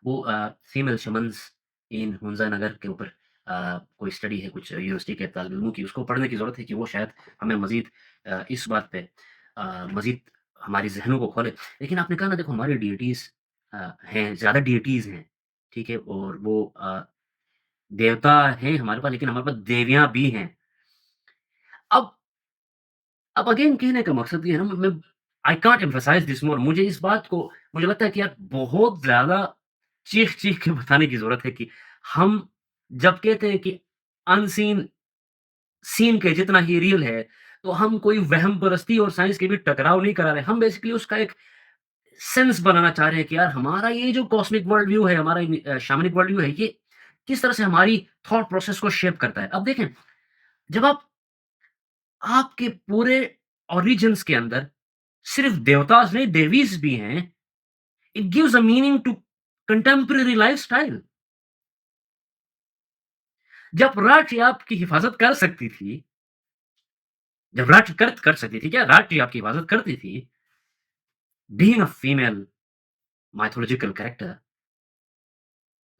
Speaker 1: वो फीमेल शमन्स इन हुन्ज़ा नगर के ऊपर कोई स्टडी है कुछ यूनिवर्सिटी के तालिब इल्मों की, उसको पढ़ने की ज़रूरत है कि वो शायद हमें मज़ीद इस बात पे मज़ीद हमारी ज़हनों को खोले। लेकिन आपने कहा ना देखो हमारी डिएटीज़ हैं, ज़्यादा डिएटीज़ हैं, ठीक है? और वो देवता हैं हमारे पास लेकिन हमारे पास देवियाँ भी हैं। अब अब अगेन कहने का मकसद ये है ना मैं I can't emphasise this more मुझे इस बात को मुझे लगता है कि यार बहुत ज़्यादा चीख-चीख के बताने की ज़रूरत है कि हम जब कहते हैं कि अनसीन सीन के जितना ही रियल है, तो हम कोई वहम परस्ती और साइंस के बीच टकराव नहीं करा रहे। हम बेसिकली उसका एक सेंस बनाना चाह रहे हैं कि यार हमारा ये जो कॉस्मिक वर्ल्ड व्यू है, हमारा शामनिक वर्ल्ड व्यू है, ये किस तरह से हमारी थॉट प्रोसेस को शेप करता है। अब देखें, जब आप आपके पूरे ओरिजिन्स के अंदर सिर्फ देवताज़ नहीं, देवीज़ भी हैं। It gives a meaning to contemporary lifestyle. जब राज्य आपकी हिफ़ाज़त कर सकती थी, जब राज्य कर सकती थी क्या? राज्य आपकी हिफ़ाज़त करती थी, being a female mythological character,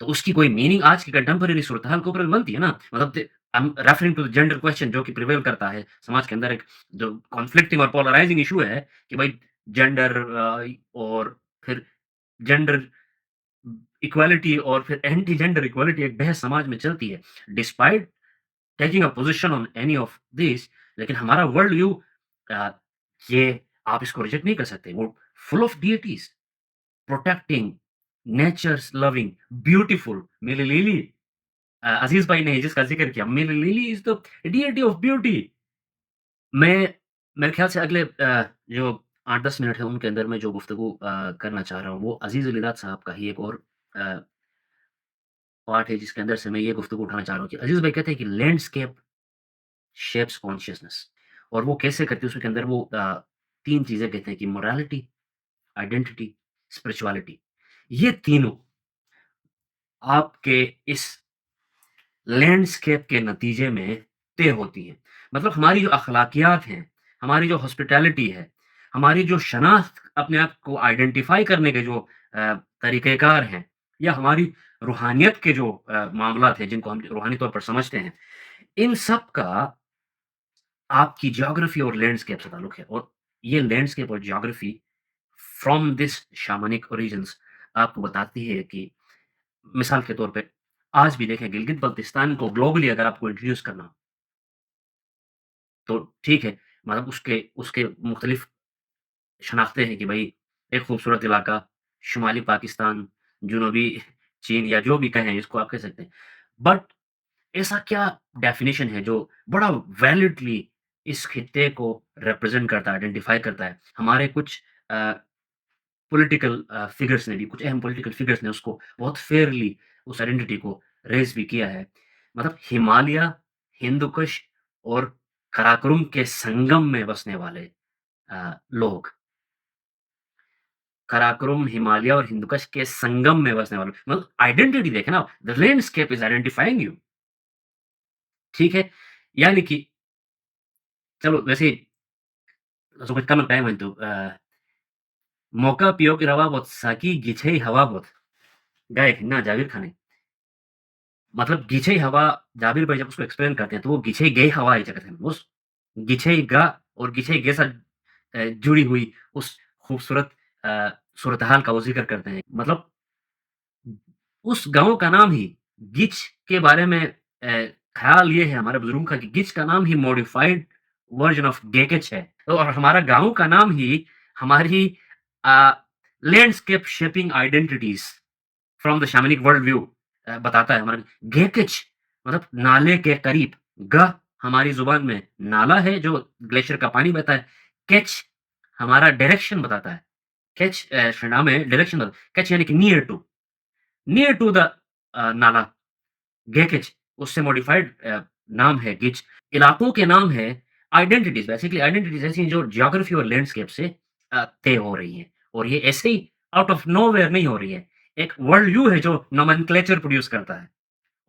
Speaker 1: तो उसकी कोई मीनिंग आज की कंटेम्परेरी सूरत-हाल के ऊपर बनती है ना। मतलब I am referring to the gender question जो कि प्रिवेल करता है समाज के अंदर एक जो कॉन्फ्लिक्टिंग और पोलराइज़िंग इश्यू है कि भाई जेंडर और फिर जेंडर इक्वालिटी और फिर एंटी जेंडर इक्वालिटी एक बहस समाज में चलती है। Despite taking a position on any of this लेकिन हमारा वर्ल्ड व्यू अ, ये आप इसको रिजेक्ट नहीं कर सकते। वो full of deities, protecting, nature's loving, beautiful Mili Lili Aziz भाई ने जिसका ज़िक्र किया, Mili Lili is the deity of beauty. मैं मेरे ख़्याल से अगले जो 8-10 मिनट है उनके अंदर मैं जो गुफ्तगू करना चाह रहा हूँ वो अज़ीज़ उल इलाद साहब का ही एक और अ पार्ट है जिसके अंदर से मैं ये गुफ्तगू उठाना चाह रहा हूँ कि अज़ीज़ भाई कहते हैं कि लैंडस्केप शेप्स कॉन्शियसनेस और वो कैसे करते हैं उसके अंदर वो 3 चीज़ें कहते हैं कि मोरालिटी, आइडेंटिटी, स्पिरिचुअलिटी ये तीनों आपके इस लैंडस्केप के नतीजे में तय होती हैं। मतलब हमारी जो अखलाकियात हैं, हमारी जो हॉस्पिटैलिटी है, हमारी जो शनाख्त अपने आप को आइडेंटिफ़ाई करने के जो तरीक़ेकार हैं या हमारी रूहानियत के जो मामलात हैं जिनको हम रूहानी तौर पर समझते हैं, इन सब का आपकी ज्योग्राफी और लैंडस्केप से ताल्लुक है और ये लैंडस्केप और ज्योग्राफी फ्रॉम दिस शामनिक ओरिजिन्स आपको बताती है कि मिसाल के तौर पे आज भी देखें गिलगित-बल्तिस्तान को ग्लोबली अगर आपको इंट्रोड्यूस करना हो, तो ठीक है, मतलब उसके उसके मुख्तलिफ शनाख्तें हैं कि भई एक खूबसूरत इलाका, शुमाली पाकिस्तान, जनूबी चीन या जो भी कहें इसको आप कह सकते हैं। बट ऐसा क्या डेफ़िनिशन है जो बड़ा वैलिडली इस खित्ते को रिप्रेज़ेंट करता है, आइडेंटिफ़ाई करता है? हमारे कुछ पॉलिटिकल फ़िगर्स ने भी कुछ अहम पॉलिटिकल फ़िगर्स ने उसको बहुत फेयरली उस आइडेंटिटी को रेज़ भी किया है। मतलब हिमालय, हिंदू कुश और काराकोरम के संगम में बसने वाले लोग। काराकोरम, हिमालय और हिंदुकुश के संगम में बसने वाले मतलब आइडेंटिटी देखें ना, the landscape is identifying you, ठीक है? यानी कि चलो वैसे somos kama tayo man tu मौका पियो की रवा बहुत साकी गिछई हवा बहुत गायक ना जावेद खान है मतलब गिछई हवा जाबिर भाई जब उसको एक्सप्लेन करते हैं तो वो गिछई गई हवा ही जगत है उस गिछई गा और गिछई के साथ जुड़ी हुई उस खूबसूरत सूरत हाल का वो जिक्र करते हैं मतलब उस गांव का नाम ही गिच के बारे में ख्याल ये है हमारे बुजुर्गों का कि गिच का नाम ही मॉडिफाइड वर्जन ऑफ गेकेच है तो और हमारा गांव का नाम ही हमारी landscape shaping identities from the shamanic world view बताता है हमारा गेकेच मतलब नाले के करीब ग हमारी जुबान में नाला है जो ग्लेशियर का पानी बहता है कैच हमारा डायरेक्शन बताता है कैच नाम है डायरेक्शन कैच यानी कि नियर टू द नाला गेकिच उससे मॉडिफाइड नाम है गिच इलाकों के नाम है आइडेंटिटीज बेसिकली आइडेंटिटीज ऐसी हैं जो ज्योग्राफी और लैंडस्केप से तय हो रही हैं और ये ऐसे ही आउट ऑफ नोवेयर नहीं हो रही है एक वर्ल्ड व्यू है जो नोमेनक्लेचर प्रोड्यूस करता है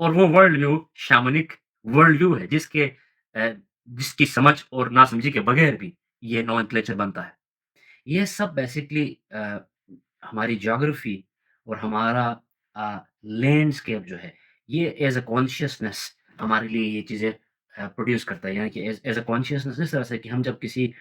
Speaker 1: और वो वर्ल्ड व्यू शामनिक वर्ल्ड व्यू है जिसकी समझ और नासमझी के बगैर भी ये नोमेनक्लेचर बनता है ये सब बेसिकली हमारी ज्योग्राफी और हमारा लैंडस्केप जो है ये एज अ कॉन्शियसनेस हमारे लिए ये चीज़ें प्रोड्यूस करता है यानी कि एज अ कॉन्शियसनेस इस तरह से कि हम जब किसी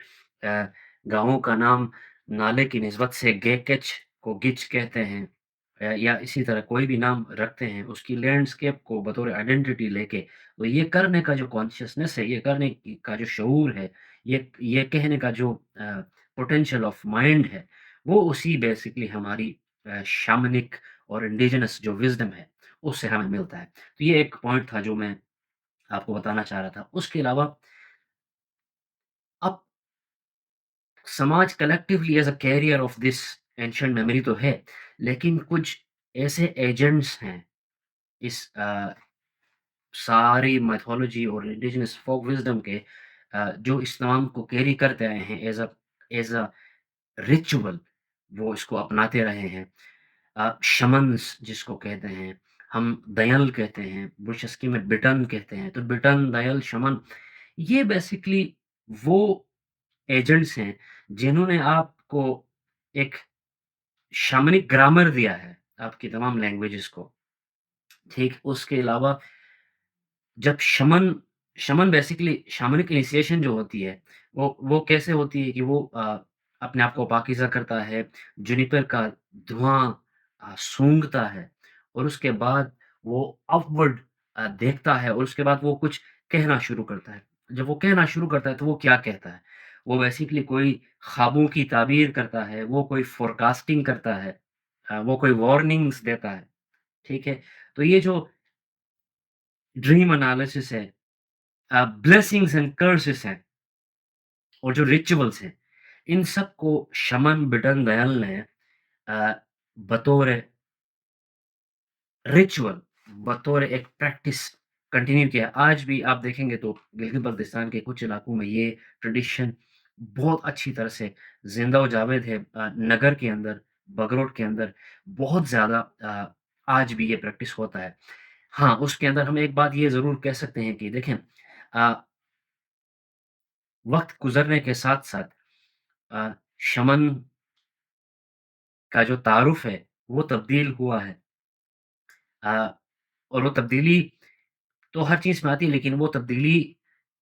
Speaker 1: गाँव का नाम नाले की निस्बत से गेकेच को गिच कहते हैं या इसी तरह कोई भी नाम रखते हैं उसकी लैंडस्केप को बतौर आइडेंटिटी लेके तो ये करने का जो कॉन्शियसनेस है ये करने का जो शऊर है ये कहने का जो पोटेंशियल ऑफ माइंड है वो उसी बेसिकली हमारी शामनिक और इंडिजिनस जो विज़डम है, उससे हमें मिलता है। तो ये एक पॉइंट था जो मैं आपको बताना चाह रहा था। उसके अलावा अब समाज collectively as a carrier of this ancient memory तो है, लेकिन कुछ ऐसे एजेंट्स हैं इस सारी माइथोलॉजी और इंडिजिनस फोक विज़डम के जो इस नाम को कैरी करते आए हैं एज़ अ रिचुअल वो इसको अपनाते रहे हैं। शमन्स जिसको कहते हैं, हम दयल कहते हैं, बुशस्की में बिटन कहते हैं, तो बिटन, दयल, शमन ये बेसिकली वो एजेंट्स हैं जिन्होंने आपको एक शामनिक ग्रामर दिया है, आपकी तमाम लैंग्वेजेज़ को, ठीक? उसके अलावा जब शमन शमन बेसिकली शामनिक इनिशिएशन जो होती है, वो कैसे होती है कि वो अपने आप को पाकीज़ा करता है, जुनिपर का धुआँ सूँघता है और उसके बाद वो अपवर्ड देखता है और उसके बाद वो कुछ कहना शुरू करता है। जब वो कहना शुरू करता है, तो वो क्या कहता है? वो बेसिकली कोई ख्वाबों की ताबीर करता है, वो कोई फ़ोरकास्टिंग करता है वो कोई वार्निंग्स देता है, ठीक है? तो ये जो ड्रीम एनालिसिस है ब्लेसिंग्स एंड कर्सेस हैं और जो रिचुअल्स हैं, इन सब को शमन बिटन दयाल ने अ, बतौर रिचुअल, बतौर एक प्रैक्टिस कंटिन्यू किया। आज भी आप देखेंगे तो गिलगित-बल्तिस्तान के कुछ इलाकों में ये ट्रेडिशन बहुत अच्छी तरह से ज़िंदा व जावेद है। नगर के अंदर, बगरोट के अंदर बहुत ज़्यादा आज भी ये प्रैक्टिस होता है। हाँ, उसके अंदर हम एक बात ये ज़रूर कह सकते हैं कि देखें वक़्त गुज़रने के साथ-साथ शमन का जो तारुफ़ है, वो तब्दील हुआ है। अ, और वो तब्दीली तो हर चीज़ में आती है, लेकिन वो तब्दीली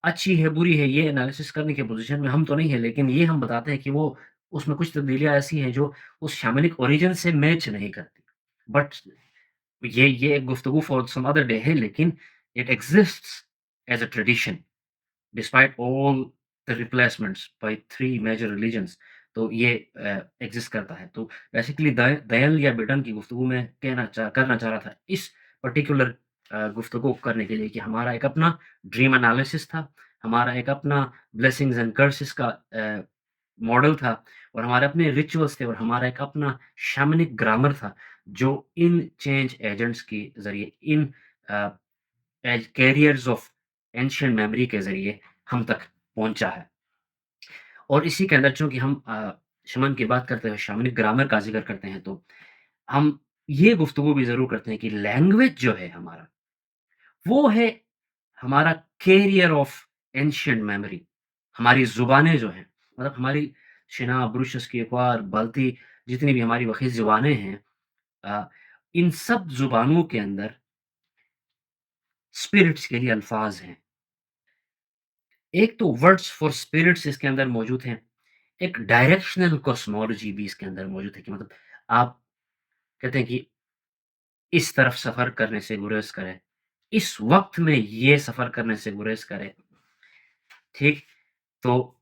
Speaker 1: अच्छी है, बुरी है, ये एनालिसिस करने की पोज़ीशन में हम तो नहीं हैं, लेकिन ये हम बताते हैं कि वो उसमें कुछ तब्दीलियाँ ऐसी हैं, जो उस शैमनिक ओरिजिन से मैच नहीं करती। बट ये एक गुफ्तगू फॉर सम अदर डे है, लेकिन it exists as a tradition. Despite all the replacements by 3 major religions तो ये एग्ज़िस्ट करता है। तो बेसिकली दयन या बिडन की गुफ्तगू में करना चाह रहा था इस पर्टिकुलर गुफ्तगू करने के लिए कि हमारा एक अपना ड्रीम एनालिसिस था, हमारा एक अपना ब्लेसिंग्स एंड कर्सेस का मॉडल था और हमारे अपने रिचुअल्स थे और हमारा एक अपना शैमनिक ग्रामर था, जो इन चेंज एजेंट्स के ज़रिए in a, as carriers of ancient memory के ज़रिए हम तक पहुँचा है। और इसी के अंदर चूँकि हम शमन की बात करते हुए शामनिक ग्रामर का ज़िक्र करते हैं, तो हम ये गुफ्तगू भी ज़रूर करते हैं कि लैंग्वेज जो है हमारा, वो है हमारा कैरियर ऑफ एंशिएंट मेमोरी। हमारी ज़ुबानें जो हैं, मतलब हमारी शिना, ब्रुश, इस्तिग़फ़ार, बाल्टी, जितनी भी हमारी वख़ीज़ ज़ुबानें हैं, इन सब ज़ुबानों के अंदर स्पिरिट्स के लिए अल्फ़ाज़ हैं। एक तो वर्ड्स फॉर स्पिरिट्स इसके अंदर मौजूद हैं, एक डायरेक्शनल कॉस्मोलॉजी भी इसके अंदर मौजूद है कि मतलब आप कहते हैं कि इस तरफ सफ़र करने से गुरेज़ करें, इस वक़्त में ये सफ़र करने से गुरेज़ करें, ठीक? तो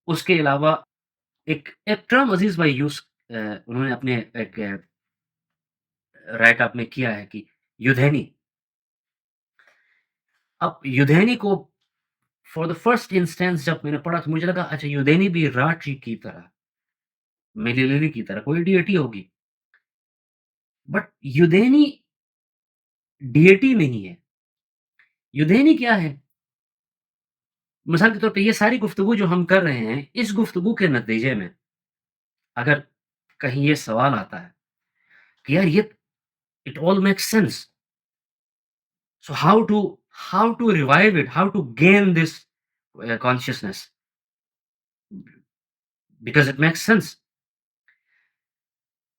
Speaker 1: उसके अलावा एक एक टर्म अज़ीज़ भाई उन्होंने अपने एक राइट अप में किया है कि युधैनी। अब युधैनी को फॉर द फर्स्ट इंस्टेंस जब मैंने पढ़ा तो मुझे लगा अच्छा युधैनी भी राट्री की तरह, मिलिलरी की तरह कोई डिएटी होगी। बट युधैनी डिएटी नहीं है। युधैनी क्या है? मिसाल के तौर पे ये सारी गुफ्तगू जो हम कर रहे हैं, इस गुफ्तगू के नतीजे में अगर कहीं ये सवाल आता है कि यार ये it all makes sense. So how to revive it? How to gain this consciousness? Because it makes sense.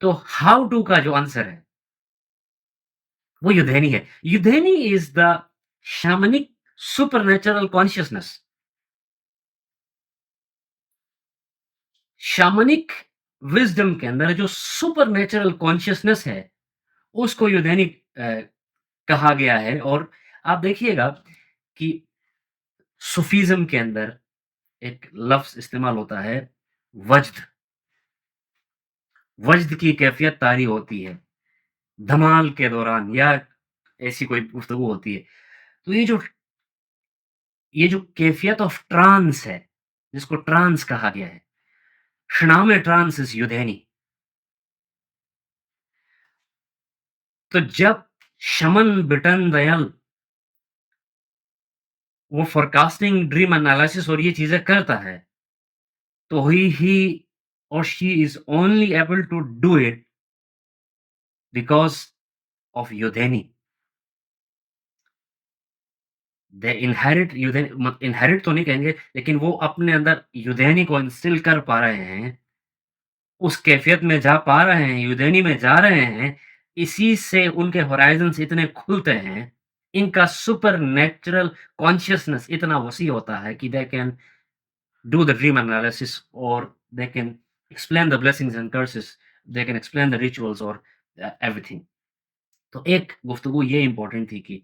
Speaker 1: तो हाउ टू का जो आंसर है, वो युधैनी है। युधैनी is the shamanic supernatural consciousness. Shamanic wisdom के अंदर जो सुपरनैचुरल कॉन्शियसनेस है, उसको युधैनी कहा गया है और आप देखिएगा कि सूफ़ीज़्म के अंदर एक लफ्ज़ इस्तेमाल होता है वज्द। वज्द की कैफ़ियत तारी होती है, धमाल के दौरान या ऐसी कोई गुफ्तगू होती है। तो ये जो कैफ़ियत ऑफ ट्रांस है, जिसको ट्रांस कहा गया है, "Schname Trance ist Yudheni"। तो जब शमन बिटन दयाल वो फ़ोरकास्टिंग, ड्रीम एनालिसिस और ये चीज़ें करता है, तो ही और she is only able to do it because of यूदेनी। दे इनहेरिट यूदेनी इनहेरिट तो नहीं कहेंगे, लेकिन वो अपने अंदर यूदेनी को इंस्टिल कर पा रहे हैं, उस कैफ़ियत में जा पा रहे हैं, यूदेनी में जा रहे हैं, इसी से उनके होराइज़न्स इतने खुलते हैं, इनका सुपरनैचुरल कॉन्शियसनेस इतना वसी होता है कि they can do the dream analysis or they can explain the blessings and curses, they can explain the rituals or everything। तो एक गुफ्तगू ये इम्पोर्टेंट थी कि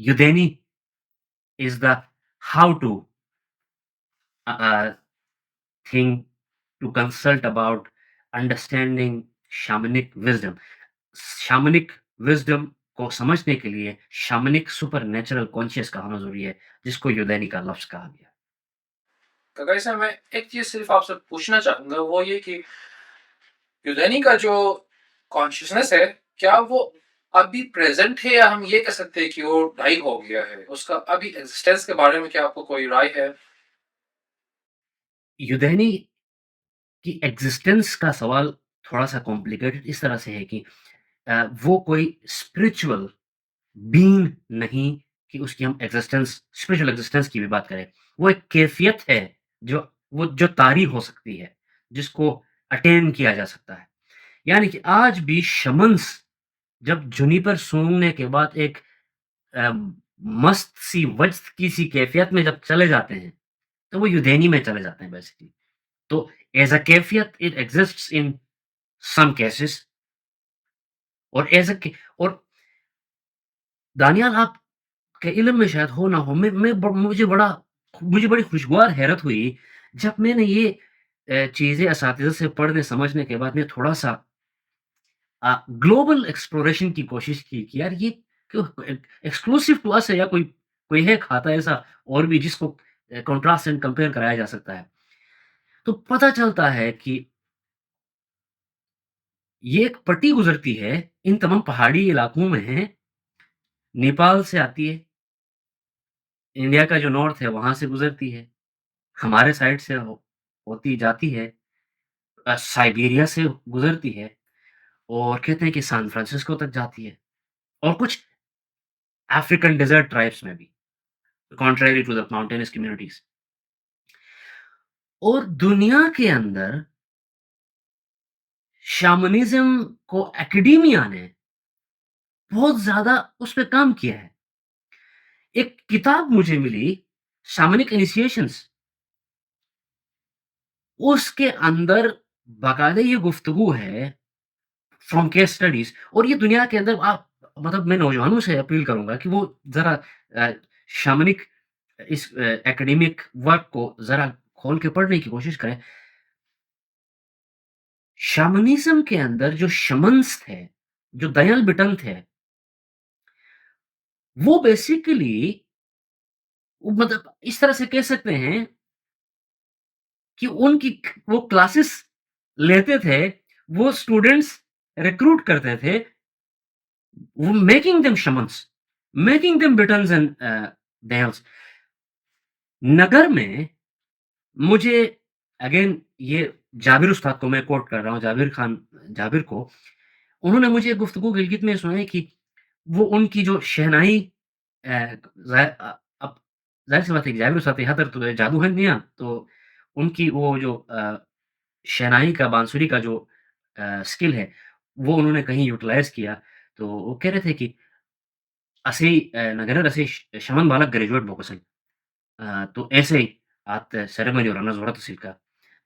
Speaker 1: यूदेनी is the how to thing to consult about understanding shamanic wisdom. Shamanic wisdom को समझने के लिए शामनिक सुपर नेचुरल कॉन्शियस का होना जरूरी है, जिसको यूदेनी का लफ्ज कहा गया।
Speaker 2: तो वैसे मैं एक चीज़ सिर्फ़ आपसे पूछना चाहूँगा, वो ये कि यूदेनी का जो कॉन्शियसनेस है, क्या वो अभी प्रेज़ेंट है या हम ये कह सकते हैं कि वो डाई हो गया है? उसका अभी एक्ज़िस्टेंस के बारे में क्या आपको कोई राय है?
Speaker 1: यूदेनी कि एग्जिस्टेंस का सवाल थोड़ा-सा कॉम्प्लिकेटेड इस तरह से है कि वो कोई स्पिरिचुअल बीइंग नहीं कि उसकी हम स्पिरिचुअल एग्जिस्टेंस की भी बात करें। वो एक कैफ़ियत है जो तारी हो सकती है, जिसको अटेन किया जा सकता है। यानी कि आज भी शमन्स जब जुनिपर सूंघने के बाद एक अ, मस्त-सी वज्द-की-सी कैफ़ियत में जब चले जाते हैं, तो वो यूदेनी में चले जाते हैं बेसिकली। तो एज़ अ कैफ़ियत it exists in some cases or as a के और दानियाल आपके इल्म में शायद हो ना हो, मैं ब मुझे बड़ी खुशगवार हैरत हुई, जब मैंने ये चीज़ें असातिज़ा से पढ़ने समझने के बाद मैं थोड़ा-सा ग्लोबल एक्सप्लोरेशन की कोशिश की कि यार ये क्यों एक्सक्लूसिव टू अस है या कोई कोई है खाता ऐसा और भी जिसको कंट्रास्ट एंड कंपेयर कराया जा सकता है। तो पता चलता है कि ये एक पट्टी गुज़रती है, इन तमाम पहाड़ी इलाकों में है, नेपाल से आती है, इंडिया का जो नॉर्थ है वहाँ से गुज़रती है, हमारे साइड से होती जाती है, साइबेरिया से गुज़रती है और कहते हैं कि सैन फ्रांसिस्को तक जाती है और कुछ अफ्रीकन डेज़र्ट ट्राइब्स में भी, contrary to the mountainous communities. और दुनिया के अंदर शैमनिज़्म को एकेडेमिया ने बहुत ज़्यादा उस पे काम किया है। एक किताब मुझे मिली, शैमनिक इनिशिएशंस, उसके अंदर बाकायदा ये गुफ्तगू है फ्रॉम केस स्टडीज़, और ये दुनिया के अंदर आप मतलब मैं नौजवानों से अपील करूँगा कि वो ज़रा शैमनिक इस एकेडमिक वर्क को ज़रा खोल के पढ़ने की कोशिश करें। शैमनिज़्म के अंदर जो शमन्स थे, जो दयाल-बिटन थे, वो बेसिकली मतलब इस तरह से कह सकते हैं कि उनकी वो क्लासेस लेते थे, वो स्टूडेंट्स रिक्रूट करते थे, वो making them shamans, making them बिटन्स एंड दयाल्स। नगर में मुझे अगेन ये जाबिर उस्ताद को मैं कोट कर रहा हूँ, जाबिर को, उन्होंने मुझे एक गुफ्तगू गिलगित में सुनाई कि वो उनकी जो शहनाई अब ज़ाहिर-सी बात है कि जाबिर उस्ताद के यहाँ तक तो जादू है नहीं, तो उनकी वो जो शहनाई का, बांसुरी का जो स्किल है, वो उन्होंने कहीं यूटिलाइज़ किया। तो वो कह रहे थे कि नगरर असे शमन बालक ग्रेजुएट बोकसन। तो ऐसे ही आत सेरेमनी और अनस वरत सिल्का।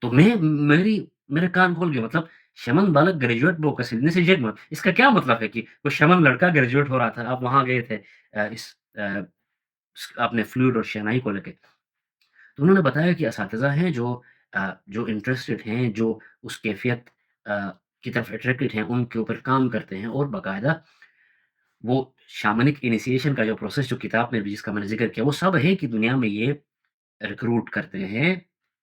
Speaker 1: तो मेरे कान खोल गए, मतलब शमन बालक ग्रेजुएट बोकसिल ने से जेगमा, इसका क्या मतलब है कि वो शमन लड़का ग्रेजुएट हो रहा था, आप वहाँ गए थे आपने फ्लूइड और शहनाई को लेके। तो उन्होंने बताया कि असातिज़ा हैं जो इंटरेस्टेड हैं, जो उस कैफ़ियत की तरफ अट्रैक्टेड हैं, उनके ऊपर काम करते हैं, और बाकायदा वो शामनिक इनिशिएशन का जो प्रोसेस जो किताब में भी जिसका मैंने ज़िक्र किया, वो सब है कि दुनिया में ये रिक्रूट करते हैं,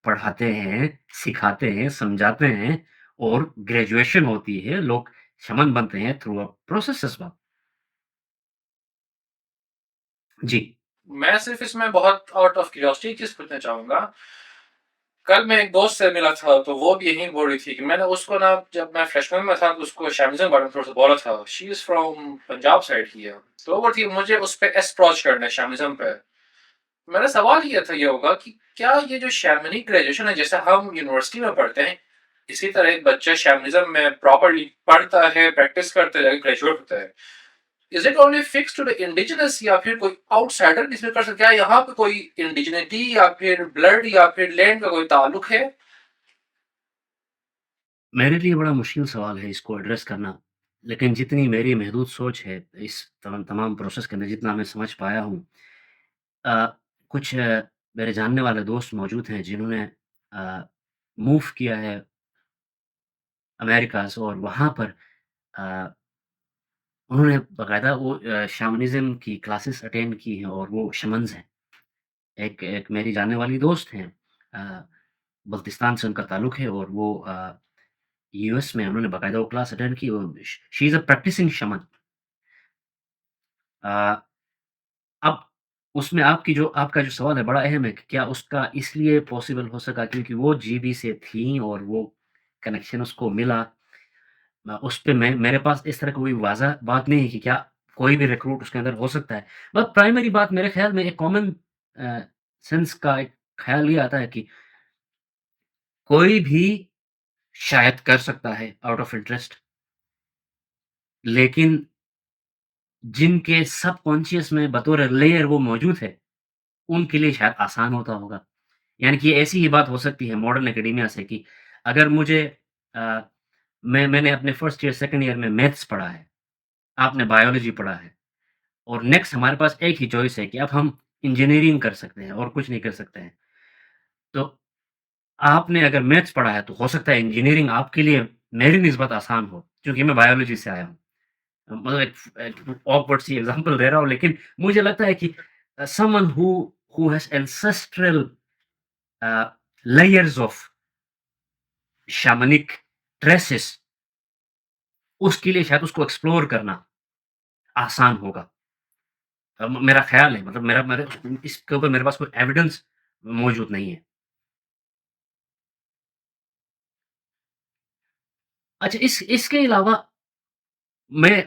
Speaker 1: पढ़ाते हैं, सिखाते हैं, समझाते हैं, और ग्रेजुएशन होती है, लोग शमन बनते हैं through a process as well. जी।
Speaker 2: मैं सिर्फ इसमें बहुत आउट ऑफ क्यूरियोसिटी चीज पूछना चाहूंगा। कल मैं एक दोस्त से मिला था तो वो भी यही बोल रही थी कि मैंने उसको ना, जब मैं फ्रेशमैन में था तो उसको शैमनिज्म के बारे में थोड़ा सा बोला था। She is from Punjab side ही है, तो वो बोलती है मुझे उस पे अप्रोच करना है शैमनिज्म पे। मेरा सवाल ये था, ये होगा कि क्या ये जो शैमनिक ग्रेजुएशन है जैसे हम यूनिवर्सिटी में पढ़ते हैं, इसी तरह एक बच्चा शैमनिज्म में प्रॉपरली पढ़ता है, प्रैक्टिस करते है, ग्रेजुएट होता है? Is it only fix to the indigenous या फिर कोई आउटसाइडर इसमें कर सकता है? यहाँ पे कोई इंडिजिनिटी या फिर ब्लड या फिर लैंड का कोई ताल्लुक है?
Speaker 1: मेरे लिए बड़ा मुश्किल सवाल है इसको एड्रेस करना, लेकिन जितनी मेरी महदूद सोच है, इस तमाम प्रोसेस के अंदर जितना मैं समझ पाया हूँ, अ, कुछ मेरे जानने वाले दोस्त मौजूद हैं जिन्होंने मूव किया है अमेरिका से, और वहाँ पर अ, उन्होंने बाकायदा वो शैमनिज़्म की क्लासेस अटेंड की हैं, और वो शमन्स हैं। एक एक मेरी जानने वाली दोस्त हैं, अ, बल्तिस्तान से उनका ताल्लुक है, और वो यूएस में उन्होंने बाकायदा वो क्लास अटेंड की, और शी इज़ अ प्रैक्टिसिंग शमन। अ, अब उसमें आपका जो सवाल है बड़ा अहम है कि क्या उसका इसलिए पॉसिबल हो सका क्योंकि वो जीबी से थीं और वो कनेक्शन उसको मिला। उस पे मेरे पास इस तरह की कोई वाज़ह बात नहीं है कि क्या कोई भी रिक्रूट उसके अंदर हो सकता है। बट प्राइमरी बात मेरे ख़्याल में एक कॉमन सेंस का एक ख़्याल ये आता है कि कोई भी शायद कर सकता है आउट ऑफ इंटरेस्ट, लेकिन जिनके सबकॉन्शियस में बतौर लेयर वो मौजूद है, उनके लिए शायद आसान होता होगा। यानी कि ऐसी ही बात हो सकती है मॉडर्न एकेडेमिया से कि अगर मुझे अ, मैंने अपने फर्स्ट ईयर, सेकंड ईयर में मैथ्स पढ़ा है, आपने बायोलॉजी पढ़ा है, और नेक्स्ट हमारे पास एक ही चॉइस है कि अब हम इंजीनियरिंग कर सकते हैं और कुछ नहीं कर सकते हैं। तो आपने अगर मैथ्स पढ़ा है, तो हो सकता है इंजीनियरिंग आपके लिए मेरी निस्बत आसान हो, क्योंकि मैं बायोलॉजी से आया हूँ। मतलब एक ऑकवर्ड सी एग्ज़ाम्पल दे रहा हूँ, लेकिन मुझे लगता है कि someone who has ancestral uh, layers of shamanic traces, उसके लिए शायद उसको एक्सप्लोर करना आसान होगा। मेरा ख़्याल है, मतलब मेरा मेरे इसके ऊपर मेरे पास कोई एविडेंस मौजूद नहीं है। अच्छा, इसके अलावा मैं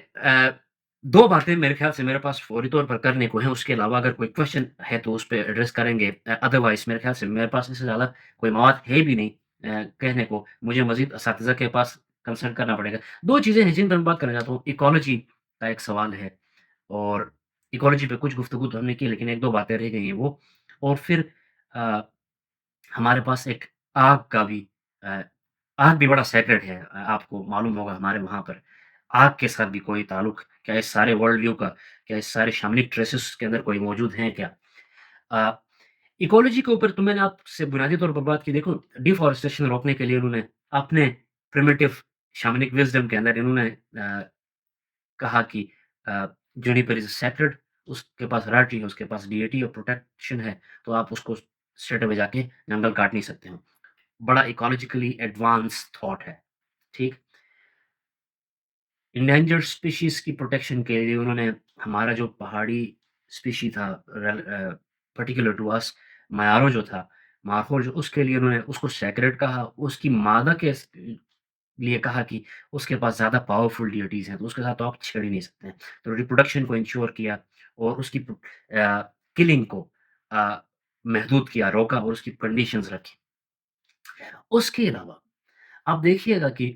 Speaker 1: 2 बातें मेरे ख़्याल से मेरे पास फ़ौरी तौर पर करने को हैं, उसके अलावा अगर कोई क्वेश्चन है तो उस पे एड्रेस करेंगे। अदरवाइज़ मेरे ख़्याल से मेरे पास इससे ज़्यादा कोई मवाद है भी नहीं कहने को। मुझे मज़ीद असातिज़ा के पास कंसल्ट करना पड़ेगा। 2 चीज़ें हैं जिन पर मैं बात करना चाहता हूँ। इकोलॉजी का एक सवाल है और इकोलॉजी पे कुछ गुफ्तगू तो हमने की लेकिन 1-2 बातें रह गई हैं वो। और फिर अ, हमारे पास एक आग का भी अ, आग भी बड़ा सेक्रेड है। आपको मालूम होगा हमारे वहाँ पर आग के साथ भी कोई ताल्लुक क्या इस सारे वर्ल्ड व्यू का, क्या इस सारे शामलिक ट्रेसेस के अंदर कोई मौजूद हैं क्या? अ, इकोलॉजी के ऊपर तो मैंने आपसे बुनियादी तौर पर बात की देखो डिफ़ॉरेस्टेशन रोकने के लिए उन्होंने अपने प्रिमिटिव शामनिक विज़डम के अंदर इन्होंने कहा कि जुनिपर इज़ सेक्रेड उसके पास राइट है, उसके पास डीएटी और प्रोटेक्शन है, तो आप उसको स्ट्रेट अवे जाके जंगल काट नहीं सकते हो। बड़ा इकोलॉजिकली एडवांस थॉट है, ठीक? एंडेंजर्ड स्पीशीज़ की प्रोटेक्शन के लिए उन्होंने हमारा जो पहाड़ी स्पीशी था पर्टिकुलर टू अस मायारो जो था, मार्खो जो उसके लिए उन्होंने उसको सेक्रेड कहा, उसकी मादा के लिए कहा कि उसके पास ज़्यादा पावरफुल डिइटीज़ हैं, तो उसके साथ तो आप छेड़ ही नहीं सकते हैं। तो रिप्रोडक्शन को इंश्योर किया और उसकी किलिंग को अ, महदूद किया, रोका और उसकी कंडीशंस रखी। उसके अलावा आप देखिएगा कि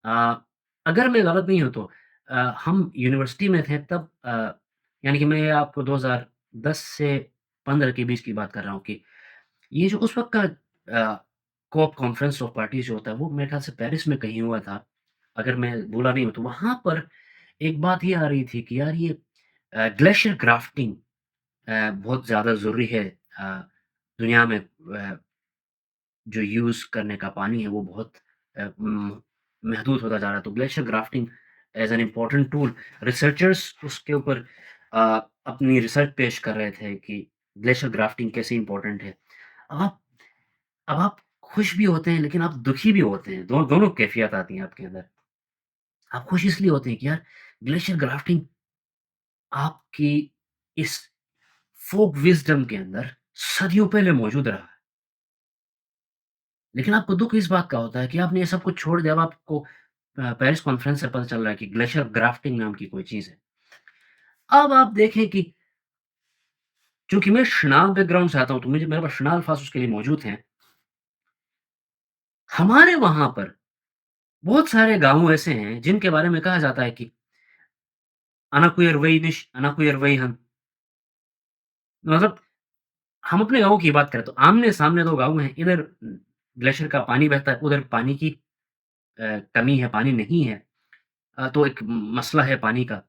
Speaker 1: अ, अगर मैं गलत नहीं हूँ तो हम यूनिवर्सिटी में थे तब यानी कि मैं आपको 2010 से 15 के बीच की बात कर रहा हूँ कि ये जो उस वक़्त का कॉप कॉन्फ्रेंस ऑफ पार्टीज़ जो होता है, वो मेरे ख़्याल से पेरिस में कहीं हुआ था। अगर मैं भूला नहीं हूँ तो वहाँ पर एक बात ये आ रही थी कि यार ये ग्लेशियर ग्राफ्टिंग बहुत ज़्यादा ज़रूरी है दुनिया में जो यूज़ करने का पानी है वो बहुत महदूद होता जा रहा है। तो glacier grafting as an important tool researchers उसके ऊपर अ, अपनी रिसर्च पेश कर रहे थे कि ग्लेशियर ग्राफ्टिंग कैसे इम्पोर्टेंट है। अब आप अब आप खुश भी होते हैं लेकिन आप दुखी भी होते हैं। दोनों कैफ़ियत आती हैं आपके अंदर। आप खुश इसलिए होते हैं कि यार ग्लेशियर ग्राफ्टिंग आपकी इस फ़ोक विज़डम के अंदर सदियों पहले मौजूद रहा है। लेकिन आपको दुःख इस बात का होता है कि आपने ये सब कुछ छोड़ दिया, अब आपको पेरिस कॉन्फ्रेंस से पता चल रहा है कि ग्लेशियर ग्राफ्टिंग नाम की कोई चीज़ है। अब आप देखें कि चूँकि मैं शनाल बैकग्राउंड से आता हूँ, तो मुझे मेरे पास शनाल अल्फ़ाज़ उसके लिए मौजूद हैं। हमारे वहाँ पर बहुत सारे गाँव ऐसे हैं, जिनके बारे में कहा जाता है कि अनाकुयर अनाकुयरवैहन मतलब हम अपने गाँव की बात करें तो आमने-सामने 2 गाँव हैं, इधर ग्लेशियर का पानी बहता है, उधर पानी की कमी है, पानी नहीं है। तो एक मसला है पानी का।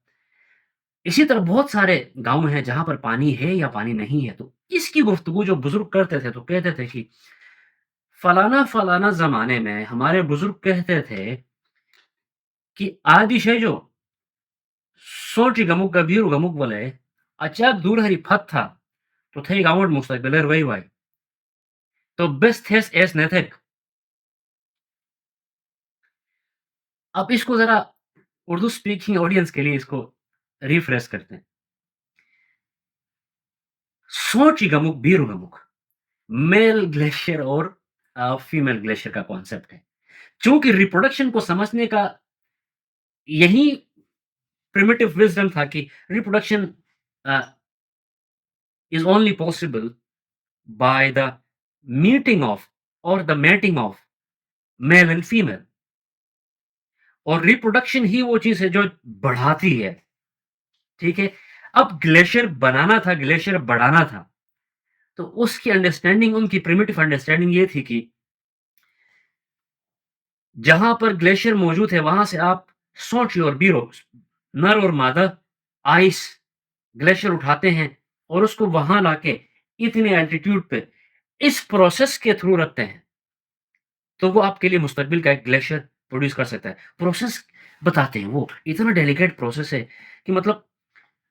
Speaker 1: इसी तरह बहुत सारे गाँव हैं जहाँ पर पानी है या पानी नहीं है, तो इसकी गुफ्तगू जो बुज़ुर्ग करते थे, तो कहते थे कि फलाना-फलाना ज़माने में हमारे बुज़ुर्ग कहते थे कि "आदि शैजो सोची गमुक गभीर गमुक वले अचाक दूर हरी फत्था तो थे गाँवड मुस्तकबिलर वही वाई तो बेस्ट थेस एस नेथेक।" अब इसको ज़रा उर्दू स्पीकिंग ऑडियंस के लिए इसको रिफ्रेश करते हैं। सोची गमुक बीरू गमुक मेल ग्लेशियर और फीमेल ग्लेशियर का कॉन्सेप्ट है। चूँकि रिप्रोडक्शन को समझने का यही प्रिमिटिव विज़डम था कि reproduction a, is only possible by the meeting of or the mating of male and female और रिप्रोडक्शन ही वो चीज़ है जो बढ़ाती है, ठीक है? अब ग्लेशियर बनाना था, ग्लेशियर बढ़ाना था, तो उसकी अंडरस्टैंडिंग उनकी प्रिमिटिव अंडरस्टैंडिंग ये थी कि जहाँ पर ग्लेशियर मौजूद है, वहाँ से आप सोच और बीरो नर और मादा आइस ग्लेशियर उठाते हैं और उसको वहाँ लाके इतने एल्टीट्यूड पे इस प्रोसेस के थ्रू रखते हैं, तो वो आपके लिए मुस्तकबिल का एक ग्लेशियर प्रोड्यूस कर सकता है। प्रोसेस बताते हैं वो, इतना डेलिकेट प्रोसेस है कि मतलब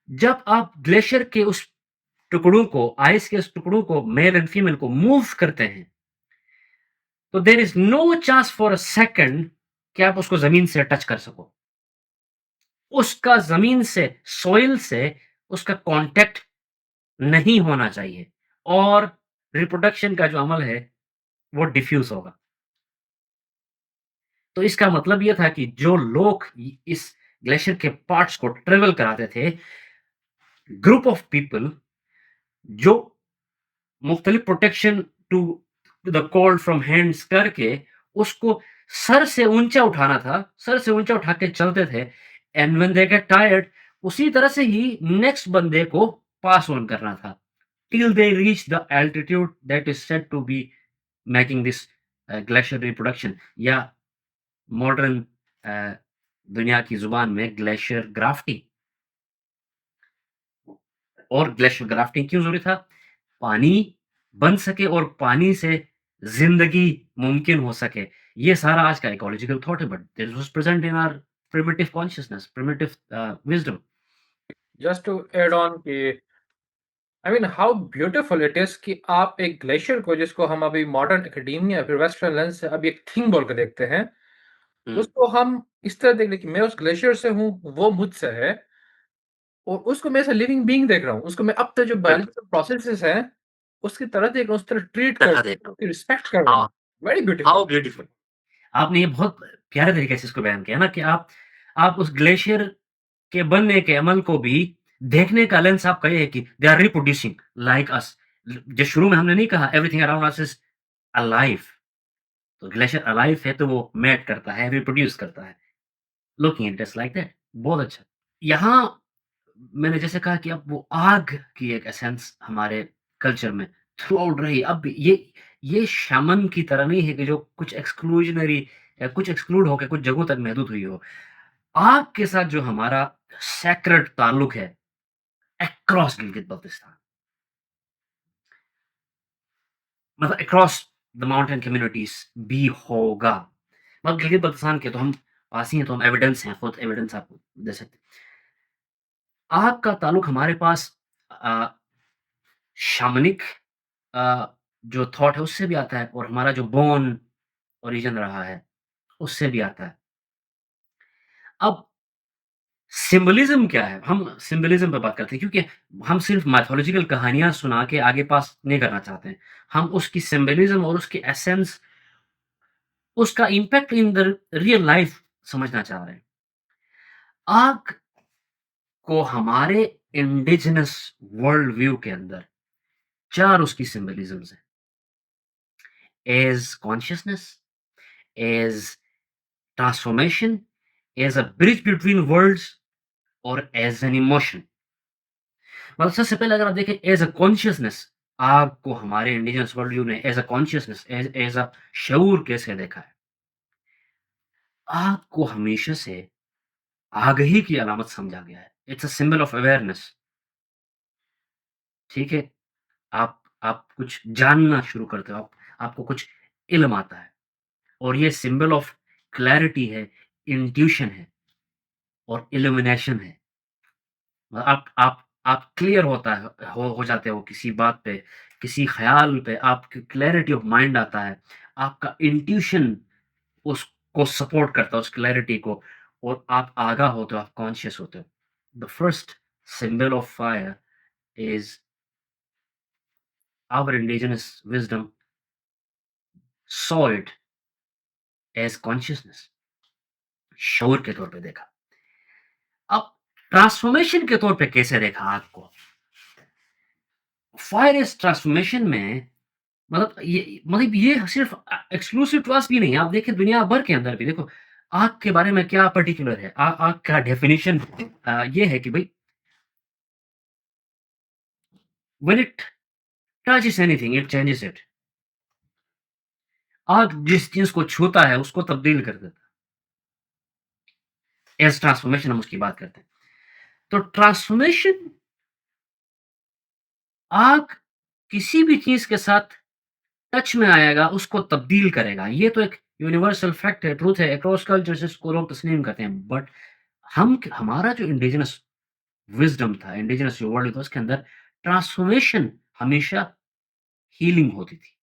Speaker 1: जब आप ग्लेशियर के उस टुकड़ों को, आइस के उस टुकड़ों को मेल एंड फीमेल को मूव करते हैं, तो there is no chance for a second कि आप उसको ज़मीन से टच कर सको। उसका ज़मीन से, सॉइल से उसका कॉन्टैक्ट नहीं होना चाहिए और रिप्रोडक्शन का जो अमल है, वो डिफ्यूज़ होगा। तो इसका मतलब ये था कि जो लोग इ इस ग्लेशियर के पार्ट्स को ट्रेवल कराते थे ग्रुप ऑफ पीपल जो मुख्तलिफ protection to the cold from hands करके उसको सर से ऊँचा उठाना था, सर से ऊँचा उठा के चलते थे and when they get tired उसी तरह से ही नेक्स्ट बंदे को पास ऑन करना था till they reach the altitude that is said to be making this glacier reproduction या मॉडर्न अ, दुनिया की ज़ुबान में ग्लेशियर ग्राफ्टिंग। और ग्लेशियर ग्राफ्टिंग क्यों ज़रूरी था? पानी बन सके और पानी से ज़िंदगी मुमकिन हो सके। ये सारा आज का इकोलॉजिकल थॉट है but this was present in our primitive consciousness, primitive wisdom.
Speaker 2: Just to add on कि I mean how beautiful it is कि आप एक ग्लेशियर को जिसको हम अभी मॉडर्न एकेडेमिया फिर वेस्टर्न लेंस से अभी एक थिंग बोल के देखते हैं,
Speaker 1: हुँ,
Speaker 2: उसको हम इस तरह देख लें कि मैं उस ग्लेशियर से हूँ, वो मुझसे है और उसको मैं एज़ अ लिविंग बीइंग देख रहा हूँ। उसको मैं अब तक जो
Speaker 1: बिल्कुल।
Speaker 2: बायोलॉजिकल प्रोसेसेस हैं, उसकी तरह देख रहा हूँ, उस तरह ट्रीट कर रहा
Speaker 1: तरह
Speaker 2: हूँ,
Speaker 1: देखो।
Speaker 2: उसकी रिस्पेक्ट कर रहा हूँ।
Speaker 1: हाँ,
Speaker 2: वेरी ब्यूटीफुल।
Speaker 1: How beautiful! आपने ये बहुत प्यारे तरीके से इसको बयान किया ना कि आप उस ग्लेशियर के बनने के अमल को भी देखने का लेंस आपका ये है कि they are reproducing like us. जो शुरू में हमने नहीं कहा everything around us is alive. तो ग्लेशियर अलाइव है तो वो मैट करता है, रिप्रोड्यूस करता है। Looking at it like that बहुत अच्छा। यहाँ मैंने जैसे कहा कि अब वो आग की एक एसेंस हमारे कल्चर में थ्रू आउट रही। अब भी ये शमन की तरह नहीं है कि जो कुछ एक्सक्लूजनरी या कुछ एक्सक्लूड होके कुछ जगहों तक महदूद हुई हो। आग के साथ जो हमारा सेक्रेड ताल्लुक है अक्रॉस गिलगित-बल्तिस्तान मतलब अक्रॉस द माउंटेन कम्युनिटीज़ भी होगा। मतलब गिलगित-बल्तिस्तान के तो हम पास ही हैं तो हम एविडेंस हैं, खुद एविडेंस आपको दे सकते हैं। आग का ताल्लुक हमारे पास अ, शामनिक जो थॉट है उससे भी आता है और हमारा जो बोर्न ओरिजिन रहा है, उससे भी आता है। अब सिम्बोलिज़्म क्या है? हम सिम्बोलिज़्म पे बात करते हैं क्योंकि हम सिर्फ़ माइथोलॉजिकल कहानियाँ सुना के आगे पास नहीं करना चाहते हैं। हम उसकी सिम्बोलिज़्म और उसकी एसेंस, उसका impact in the real life समझना चाह रहे हैं। आग को हमारे इंडिजिनस वर्ल्ड व्यू के अंदर 4 उसकी सिम्बोलिज़म्स हैं। As consciousness, as transformation, as a bridge between worlds और एज़ एन इमोशन। मतलब सबसे पहले अगर आप देखें एज़ अ कॉन्शियसनेस आग को हमारे इंडिजिनस वर्ल्ड व्यू ने as a consciousness as as a शऊर कैसे देखा है? आग को हमेशा से आगाही की अलामत समझा गया है। It's a symbol of awareness, ठीक है? आप कुछ जानना शुरू करते हो, आपको कुछ इल्म आता है और ये सिंबल ऑफ क्लैरिटी है, इंट्यूशन है और इल्यूमिनेशन है। आप क्लियर होता है हो जाते हो किसी बात पे, किसी ख़्याल पे, आपकी क्लैरिटी ऑफ माइंड आता है, आपका इंट्यूशन उसको सपोर्ट करता है उस क्लैरिटी को और आप आगाह होते हो, आप कॉन्शियस होते हो। The first symbol of fire is our indigenous wisdom saw it as consciousness, शऊर के तौर पे देखा। अब ट्रांसफ़ॉर्मेशन के तौर पे कैसे देखा आग को? फायर इज़ ट्रांसफ़ॉर्मेशन में मतलब ये सिर्फ़ एक्सक्लूसिव टू अस भी नहीं है, आप देखिए दुनिया भर के अंदर भी देखो, आग के बारे में क्या पर्टिकुलर है, आग का डेफ़िनिशन ये है कि भई when it touches anything it changes it. आग जिस चीज़ को छूता है उसको तब्दील कर देता है, एज़ ट्रांसफ़ॉर्मेशन हम उसकी बात करते हैं। तो ट्रांसफ़ॉर्मेशन आग किसी भी चीज़ के साथ टच में आएगा, उसको तब्दील करेगा। ये तो एक यूनिवर्सल फैक्ट है, ट्रुथ है, अक्रॉस कल्चर्स इसको लोग तस्लीम करते हैं। बट हमारा जो इंडिजिनस विज़डम था, इंडिजिनस जो वर्ल्ड था, उसके अंदर ट्रांसफ़ॉर्मेशन हमेशा हीलिंग होती थी।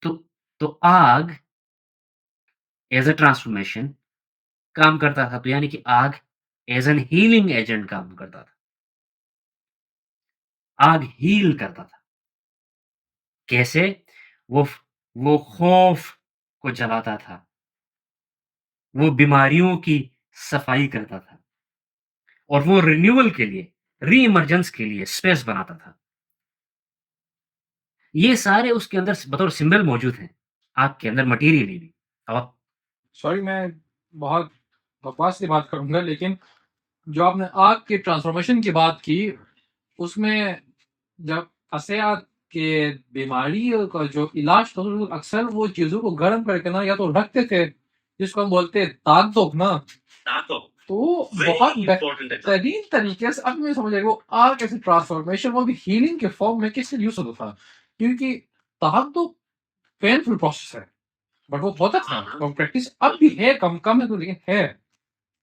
Speaker 1: तो तो आग एज़ अ ट्रांसफ़ॉर्मेशन काम करता था, तो यानी कि आग एज़ एन हीलिंग एजेंट काम करता था। आग हील करता था। कैसे? वो फ वो खौफ़ को जलाता था। वो बीमारियों की सफाई करता था और वो रिन्यूअल के लिए, री-इमर्जेंस के लिए स्पेस बनाता था। ये सारे उसके अंदर बतौर सिंबल मौजूद हैं, आग के अंदर मटीरियली भी। अब आप
Speaker 2: सॉरी, मैं बहुत बकवास सी बात करूँगा, लेकिन जो आपने आग के ट्रांसफ़ॉर्मेशन की बात की, उसमें जब असिया के बीमारी का जो इलाज था, तो अक्सर वो चीज़ों को गर्म करके ना या तो रखते थे, जिसको हम बोलते हैं दाग दो ना, तो वो बहुत बेहतरीन तरीके से अब मुझे समझ आया कि वो आग कैसे ट्रांसफ़ॉर्मेशन वो भी हीलिंग के फॉर्म में कैसे यूज़ होता था। क्योंकि दाग तो पेनफुल प्रोसेस है, बट वो होता था और प्रैक्टिस अब भी है, कम है तो लेकिन है।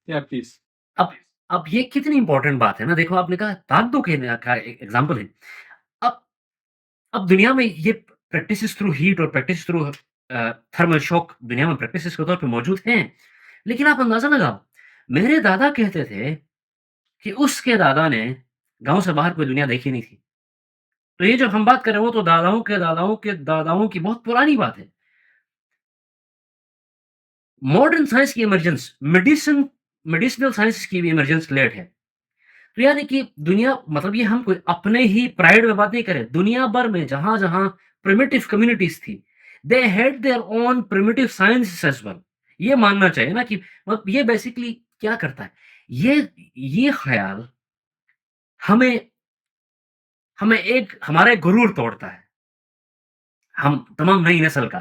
Speaker 2: या प्लीज़।
Speaker 1: अब अब ये कितनी इम्पोर्टेंट बात है ना, देखो आपने कहा ताकतों के न का एग्ज़ाम्पल है। अब अब दुनिया में ये प्रैक्टिसेज़ थ्रू हीट और प्रैक्टिस थ्रू थर्मल शॉक दुनिया में प्रैक्टिसेज़ के तौर पे मौजूद हैं। लेकिन आप अंदाज़ा लगाओ, मेरे दादा कहते थे कि उसके दादा ने गाँव से बाहर कोई दुनिया देखी नहीं थी। तो ये जो हम बात कर रहे हैं, वो तो दादाओं के दादाओं के दादाओं की बहुत पुरानी बात है। मॉडर्न साइंस की इमर्जेंस, मेडिसिनल साइंस की भी इमर्जेंस लेट है। तो यानी कि दुनिया मतलब ये हम कोई अपने ही प्राइड में बात नहीं कर रहे। दुनिया भर में जहाँ-जहाँ प्रिमिटिव कम्युनिटीज़ थी, they had their own primitive sciences as well. ये मानना चाहिए ना कि मतलब ये बेसिकली क्या करता है, ये ख़्याल हमें हमें एक हमारा एक गुरूर तोड़ता है। हम तमाम नई नस्ल का।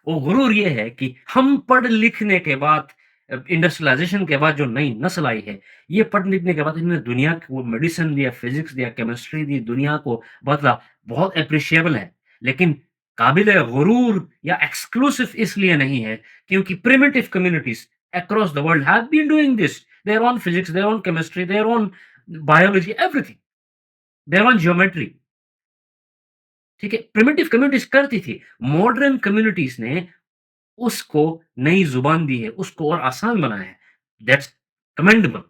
Speaker 1: वो गुरूर ये है कि हम पढ़ लिखने के बाद इंडस्ट्रियलाइज़ेशन के बाद जो नई नस्ल आई है, ये पढ़ लिखने के बाद इन्होंने दुनिया को मेडिसिन दिया, फिज़िक्स दिया, केमिस्ट्री दी, दुनिया को बदला, बहुत एप्रिशिएबल है। लेकिन काबिल गुरूर या एक्सक्लूसिव इसलिए नहीं है क्योंकि primitive communities across the world have been doing this. Their own physics, their own chemistry, their own biology, everything, their own geometry. ठीक है? प्रिमिटिव कम्युनिटीज़ करती थी। मॉडर्न कम्युनिटीज़ ने उसको नई ज़ुबान दी है, उसको और आसान बनाया है। That's commendable.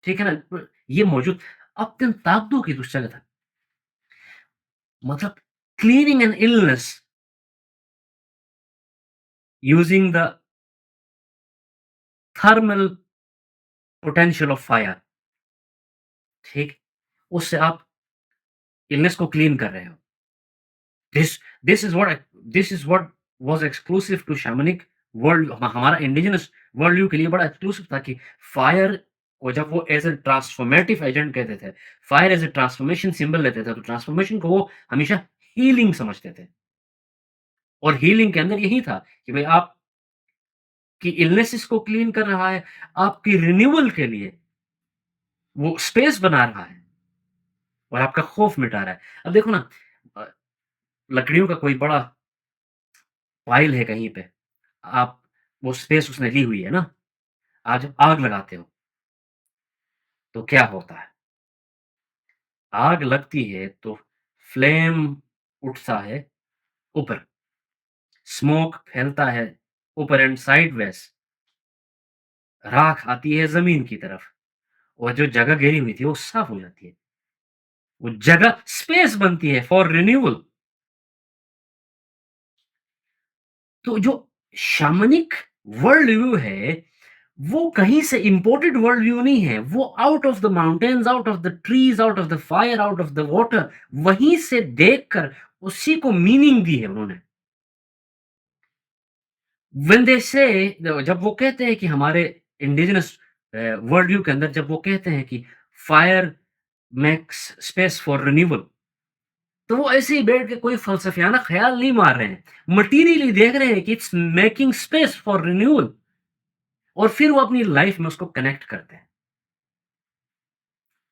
Speaker 1: ठीक है ना? ये मौजूद अत्यंत ताकतों की दुश्चर्या था। मतलब cleaning an illness using the thermal potential of fire, ठीक? उससे आप इलनेस को क्लीन कर रहे हो। This this is what this is what was exclusive to shamanic world. हमारा इंडिजिनस वर्ल्ड व्यू के लिए बड़ा एक्सक्लूसिव था कि फायर को जब वो एज़ अ ट्रांसफॉर्मेटिव एजेंट कहते थे, fire as a transformation symbol लेते थे, तो ट्रांसफॉर्मेशन को वो हमेशा हीलिंग समझते थे। और हीलिंग के अंदर यही था कि भई आपकी इलनेसेस को क्लीन कर रहा है, आपकी रिन्यूअल के लिए वो स्पेस बना रहा है और आपका खौफ मिटा रहा है। अब देखो ना, अ, लकड़ियों का कोई बड़ा पाइल है कहीं पे, आप वो स्पेस उसने ली हुई है ना, आज आप आग लगाते हो, तो क्या होता है? आग लगती है तो फ्लेम उठता है ऊपर, स्मोक फैलता है ऊपर एंड साइडवेज़, राख आती है ज़मीन की तरफ और जो जगह घेरी हुई थी वो साफ हो जाती है। वो जगह स्पेस बनती है फॉर रिन्यूअल। तो जो शामनिक वर्ल्ड व्यू है, वो कहीं से इम्पोर्टेड वर्ल्ड व्यू नहीं है। वो out of the mountains, out of the trees, out of the fire, out of the water, वहीं से देखकर उसी को मीनिंग दी है उन्होंने। व्हेन दे से जब वो कहते हैं कि हमारे इंडिजिनस वर्ल्ड व्यू के अंदर जब वो कहते हैं कि fire makes space for renewal, तो वो ऐसे ही बैठ के कोई फ़लसफ़ियाना ख़्याल नहीं मार रहे हैं। मटीरियली देख रहे हैं कि it's making space for renewal और फिर वो अपनी लाइफ़ में उसको कनेक्ट करते हैं।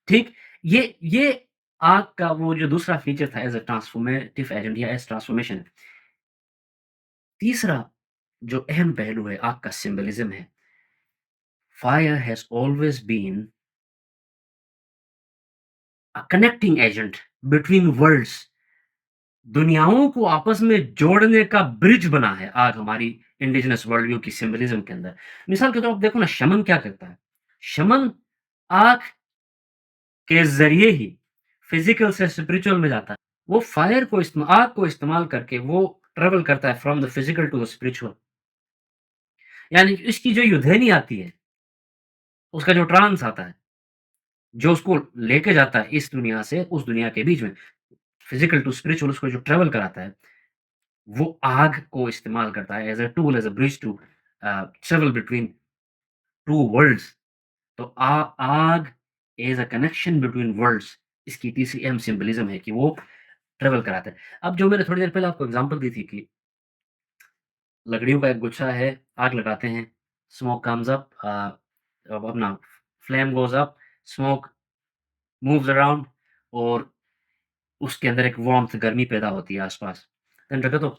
Speaker 1: ठीक? ये आग का वो जो दूसरा फ़ीचर था एज़ अ ट्रांसफ़ॉर्मेटिव एजेंट या एज़ ट्रांसफ़ॉर्मेशन। तीसरा जो अहम पहलू है आग का सिम्बोलिज़्म है, fire has always been a connecting agent between worlds. दुनियाओं को आपस में जोड़ने का ब्रिज बना है आग हमारी इंडिजिनस वर्ल्ड व्यू की सिंबलिज्म के अंदर। मिसाल के तौर पे देखो ना, शमन क्या करता है? शमन आग के ज़रिए ही फिज़िकल से स्पिरिचुअल में जाता है। वो फायर को आग को इस्तेमाल करके वो ट्रैवल करता है from the physical to the spiritual. यानी कि इसकी जो युद्धेनी आती है, उसका जो ट्रांस आता है, जो उसको लेके जाता है इस दुनिया से उस दुनिया के बीच में, फिज़िकल टू स्पिरिचुअल उसको जो ट्रैवल कराता है, वो आग को इस्तेमाल करता है as a tool, as a bridge to travel between 2 worlds. तो आग is a connection between worlds, इसकी तीसरी अहम सिम्बोलिज़्म है कि वो ट्रैवल कराता है। अब जो मैंने थोड़ी देर पहले आपको एग्ज़ाम्पल दी थी कि लकड़ियों का एक गुच्छा है, आग लगाते हैं, स्मोक कम्स अप, अब अपना flame goes up, smoke moves around और उसके अंदर एक वार्म्थ गर्मी पैदा होती है आस-पास। देन रखो तो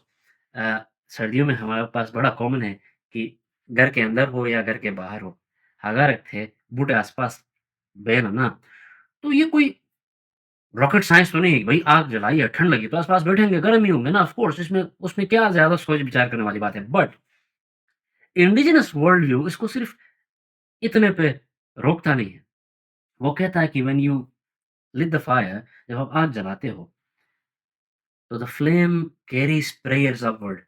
Speaker 1: सर्दियों में हमारे पास बड़ा कॉमन है कि घर के अंदर हो या घर के बाहर हो, हगा रखे बूटे आस-पास बेन ना, तो ये कोई रॉकेट साइंस तो नहीं है कि भई आग जलाई है, ठंड लगी तो आस-पास बैठेंगे, गर्म ही होंगे ना ऑफ कोर्स इसमें उसमें क्या ज़्यादा सोच विचार करने वाली बात है। बट इंडिजिनस वर्ल्ड व्यू इसको सिर्फ़ इतने पे रोकता नहीं है। वो कहता है कि when you lit the fire, जब आप आग जलाते हो, तो the flame carries prayers upward.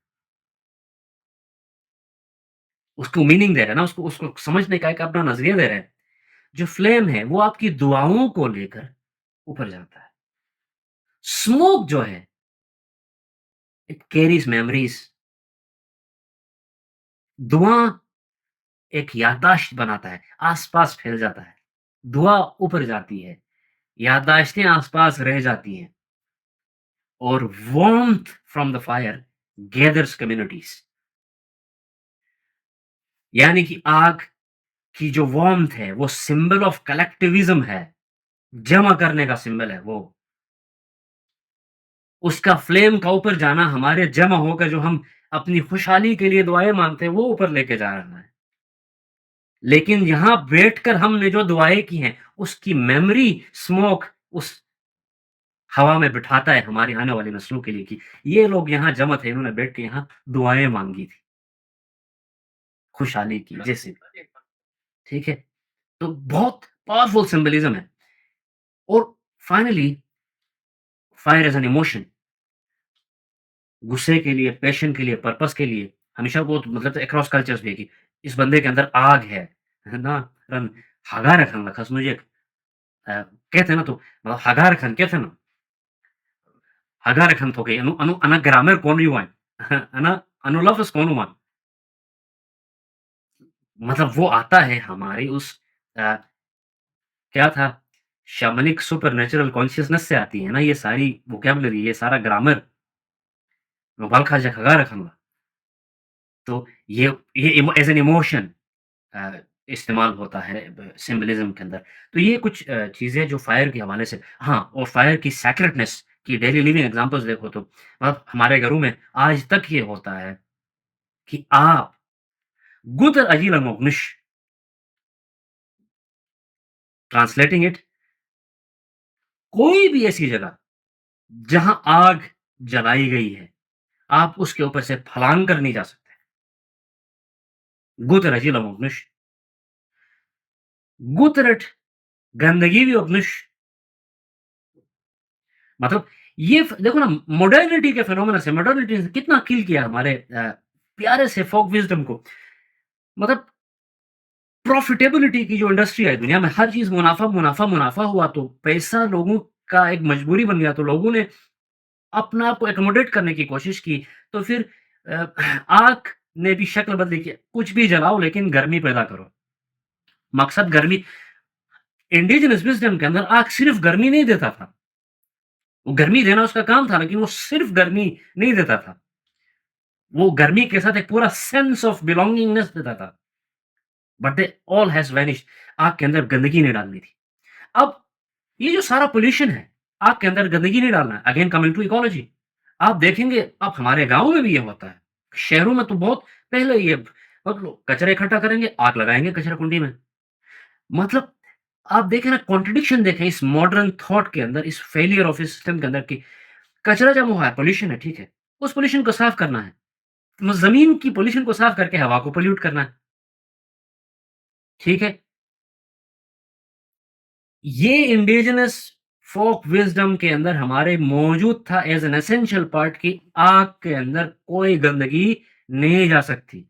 Speaker 1: उसको मीनिंग दे रहा है ना, उसको उसको समझने का एक अपना नज़रिया दे रहा है। जो फ्लेम है, वो आपकी दुआओं को लेकर ऊपर जाता है। स्मोक जो है, इट कैरीज़ मेमोरीज़। धुआँ एक याददाश्त बनाता है, आस-पास फैल जाता है। धुआँ ऊपर जाती है, याददाश्तें आस-पास रह जाती हैं और warmth from the fire gathers communities. यानी कि आग की जो वार्म्थ है, वो सिंबल ऑफ कलेक्टिविज़्म है, जमा करने का सिंबल है वो। उसका फ्लेम का ऊपर जाना हमारे जमा होकर जो हम अपनी खुशहाली के लिए दुआएँ माँगते हैं, वो ऊपर लेके जा रहा है। लेकिन यहाँ बैठकर हमने जो दुआएँ की हैं, उसकी मेमोरी स्मोक उस हवा में बिठाता है हमारी आने वाली नस्लों के लिए कि ये लोग यहाँ जमा थे, इन्होंने बैठ के यहाँ दुआएँ माँगी थी, खुशहाली की जैसे, ठीक है? तो बहुत पावरफुल सिम्बोलिज़्म है और finally fire as an emotion, गुस्से के लिए, पैशन के लिए, पर्पस के लिए, हमेशा वो मतलब अक्रॉस कल्चर्स भी है कि इस बंदे के अंदर आग है ना? रन हागार खान लखस मुझे कहते हैं ना तो मतलब हागार खान कहते हैं ना, हागार खान थोके अनु अनु अना ग्रामर कौन युवान अना अनुलफस कौन हुआ मतलब वो आता है हमारी उस अ, क्या था शामनिक सुपरनैचुरल कॉन्शियसनेस से आती है ना ये सारी वोकैब्युलरी, ये सारा ग्रामर, बाल खा जा खगा रखा तो ये एज़ एन इमोशन अ, इस्तेमाल होता है सिंबलिज़्म के अंदर। तो ये कुछ चीज़ें जो फायर के हवाले से हाँ, और फायर की सैक्रेडनेस की डेली लिविंग एग्ज़ाम्पल्स देखो तो मतलब हमारे घरों में आज तक ये होता है कि आप गुदर अजील मोगनिश ट्रांसलेटिंग इट कोई भी ऐसी जगह जहाँ आग जलाई गई है, आप उसके ऊपर से फलांग कर नहीं जा सकते। गुदर अजील मोगनिश गुतरट गंदगी भी अग्निश मतलब ये देखो ना मॉडर्निटी के फिनोमेना से मॉडर्निटी ने कितना किल किया हमारे प्यारे से फोक विज़डम को। मतलब प्रॉफिटेबिलिटी की जो इंडस्ट्री है दुनिया में हर चीज़ मुनाफ़ा, मुनाफ़ा, मुनाफ़ा हुआ तो पैसा लोगों का एक मजबूरी बन गया तो लोगों ने अपने आप को एक्कोमोडेट करने की कोशिश की। तो फिर आग ने भी शक्ल बदली कि कुछ भी जलाओ लेकिन गर्मी पैदा करो। मकसद गर्मी इंडिजिनस विज़डम के अंदर आग सिर्फ़ गर्मी नहीं देता था। वो गर्मी देना उसका काम था लेकिन वो सिर्फ़ गर्मी नहीं देता था। वो गर्मी के साथ एक पूरा सेंस ऑफ बिलॉन्गिंगनेस देता था। But they all has vanished आग के अंदर गंदगी नहीं डालनी थी। अब ये जो सारा पॉल्यूशन है, आग के अंदर गंदगी नहीं डालना है। अगेन कमिंग टू इकोलॉजी आप देखेंगे अब हमारे गाँव में भी ये होता है। शहरों में तो बहुत पहले ये अब लोग कचरा इकट्ठा करेंगे, आग लगाएँगे कचरा कुंडी में। मतलब आप देखें ना कॉन्ट्रडिक्शन देखें इस मॉडर्न थॉट के अंदर, इस फेलियर ऑफ इस सिस्टम के अंदर कि कचरा जमा हुआ है, पॉल्यूशन है, ठीक है। उस पॉल्यूशन को साफ करना है। ज़मीन की पॉल्यूशन को साफ करके हवा को पॉल्यूट करना है, ठीक है? ये इंडिजिनस फ़ोक विज़डम के अंदर हमारे मौजूद था एज़ एन एसेंशियल पार्ट कि आग के अंदर कोई गंदगी नहीं जा सकती।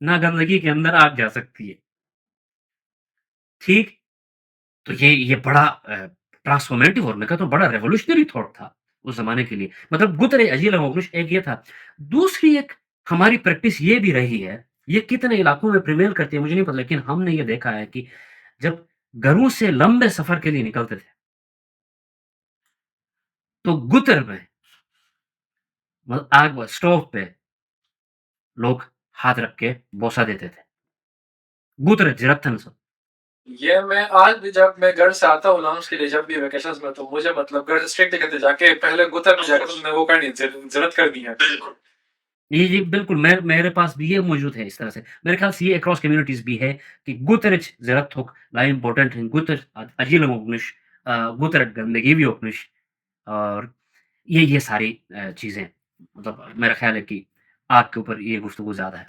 Speaker 1: ना गंदगी के अंदर आग जा सकती है। ठीक? तो ये बड़ा ट्रांसफॉर्मेटिव और मैं कहता हूँ बड़ा रेवोल्यूशनरी थॉट था उस ज़माने के लिए। मतलब गुतरे अजील अमोगुश एक ये था। दूसरी एक हमारी प्रैक्टिस ये भी रही है, ये कितने इलाकों में प्रिवेल करती है मुझे नहीं पता, लेकिन हमने ये देखा है कि जब घरों से लंबे सफ़र के लिए निकलते थे, तो गुतर में मतलब आग स्टोव पे लोग हाथ रख के बोसा देते थे। गुतर जिरत्थन स
Speaker 2: ये मैं आज भी जब मैं घर से आता हूँ लॉन्च के लिए जब भी वेकेशंस में तो मुझे मतलब घर से स्ट्रिक्ट कहते जाके पहले गुतर में जाकर तुमने वो करनी जरूरत कर दी है।
Speaker 1: जी, बिल्कुल, मेरे पास भी ये मौजूद है इस तरह से। मेरे ख़्याल से ये अक्रॉस कम्युनिटीज़ भी है कि गुतरिच ज़रत होक ला इम्पोर्टेंट हैं, गुतर अजीलम ओगनिश गुतरट गंदगी भी ओगनिश और ये सारी चीज़ें मतलब मेरा ख़्याल है कि आग के ऊपर ये गुफ्तगू ज़्यादा है।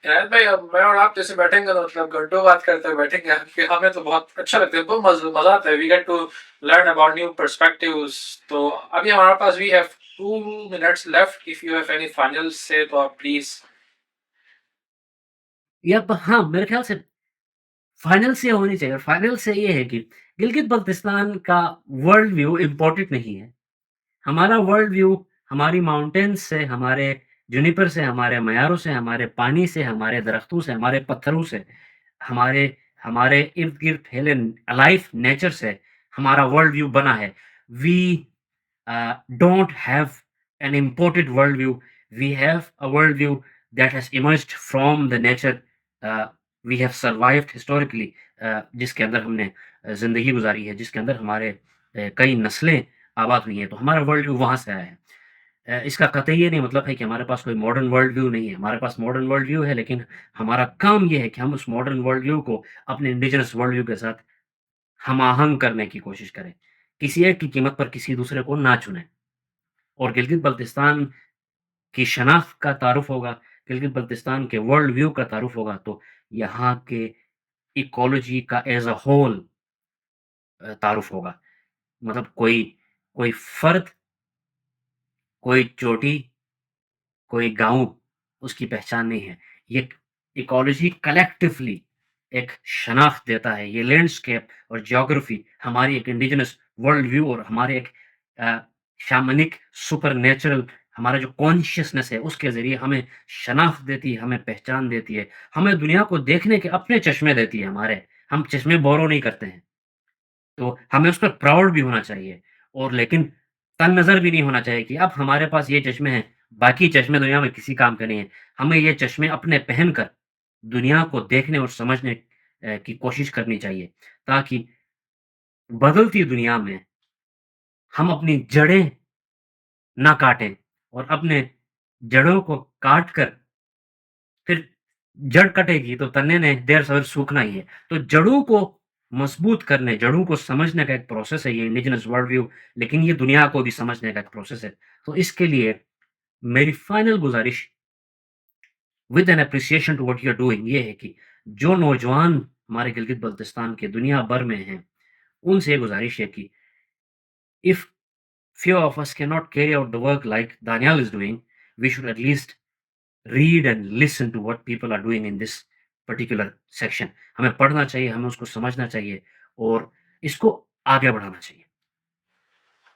Speaker 2: यार भाई अब मैं और आप जैसे बैठेंगे तो मतलब घंटों बात करते हुए बैठेंगे कि हमें तो बहुत अच्छा लगता है बहुत मजा आता है we get to learn about new perspectives तो अभी हमारे पास we have 2 minutes left if you have any final से तो आप प्लीज
Speaker 1: या ब हाँ, मेरे ख़्याल से फाइनल से होनी चाहिए और फाइनल से ये है कि गिलगित-बल्तिस्तान का वर्ल्ड व्यू इम्पोर्टेंट नहीं है। हमारा वर्ल्ड व्यू हमारी माउंटेन्स से, हमारे जुनिपर से, हमारे मयारों से, हमारे पानी से, हमारे दरख्तों से, हमारे पत्थरों से, हमारे हमारे इर्द-गिर्द फैले अलाइव नेचर से हमारा वर्ल्ड व्यू बना है। We don't have an imported worldview. We have a worldview that has emerged from the nature. We have survived historically. जिसके अंदर हमने ज़िंदगी गुजारी है, जिसके अंदर हमारे कई नस्लें आबाद हुई हैं, तो हमारा वर्ल्ड व्यू वहाँ से आया है। इसका कतई ये नहीं मतलब है कि हमारे पास कोई मॉडर्न वर्ल्ड व्यू नहीं है। हमारे पास मॉडर्न वर्ल्ड व्यू है, लेकिन हमारा काम ये है कि हम उस मॉडर्न वर्ल्ड व्यू को अपने इंडिजिनस वर्ल्ड व्यू के साथ हम-आहंग करने की कोशिश करें। किसी एक की कीमत पर किसी दूसरे को ना चुनें। और गिलगित-बल्तिस्तान की शनाख्त का तारुफ़ होगा, गिलगित-बल्तिस्तान के वर्ल्ड व्यू का तारुफ़ होगा, तो यहाँ के इकोलॉजी का एज़ अ होल तारुफ़ होगा। मतलब कोई कोई फ़र्द, कोई चोटी, कोई गाँव उसकी पहचान नहीं है। ये इकोलॉजी कलेक्टिवली एक शनाख्त देता है। ये लैंडस्केप और ज्योग्राफ़ी हमारी एक इंडिजिनस वर्ल्ड व्यू और हमारे एक अ, शामनिक सुपरनैचुरल हमारा जो कॉन्शियसनेस है उसके ज़रिए हमें शनाख्त देती है, हमें पहचान देती है, हमें दुनिया को देखने के अपने चश्मे देती है हमारे। हम चश्मे बोरो नहीं करते हैं। तो हमें उस पर प्राउड भी होना चाहिए और लेकिन तंग-नज़र भी नहीं होना चाहिए कि अब हमारे पास ये चश्मे हैं, बाकी चश्मे दुनिया में किसी काम के नहीं हैं। हमें ये चश्मे अपने पहनकर दुनिया को देखने और समझने की कोशिश करनी चाहिए, ताकि बदलती दुनिया में हम अपनी जड़ें ना काटें और अपने जड़ों को काट कर फिर जड़ कटेगी तो तन्ने ने देर सवेर सूखना ही है। तो जड़ों को मज़बूत करने, जड़ों को समझने का एक प्रोसेस है ये इंडिजिनस वर्ल्ड व्यू, लेकिन ये दुनिया को भी समझने का एक प्रोसेस है। तो इसके लिए मेरी फाइनल गुज़ारिश with an appreciation to what you are doing ये है कि जो नौजवान हमारे गिलगित-बल्तिस्तान के दुनिया भर में हैं, उनसे ये गुज़ारिश है कि if few of us cannot carry out the work like Daniel is doing, we should at least read and listen to what people are doing in this particular section. हमें पढ़ना चाहिए, हमें उसको समझना चाहिए और इसको आगे बढ़ाना चाहिए।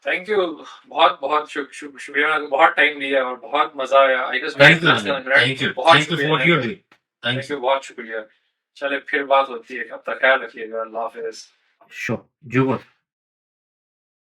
Speaker 2: थैंक यू बहुत बहुत शुक्रिया बहुत टाइम लिया और बहुत मजा आया I guess
Speaker 1: thank you thank you
Speaker 2: बहुत
Speaker 1: thank you for what you are doing. Thank
Speaker 2: thank you बहुत शुक्रिया चले फिर बात होती है अब तक ख्याल रखिएगा अल्लाह हाफिज
Speaker 1: यू। श्योर, जुगोर।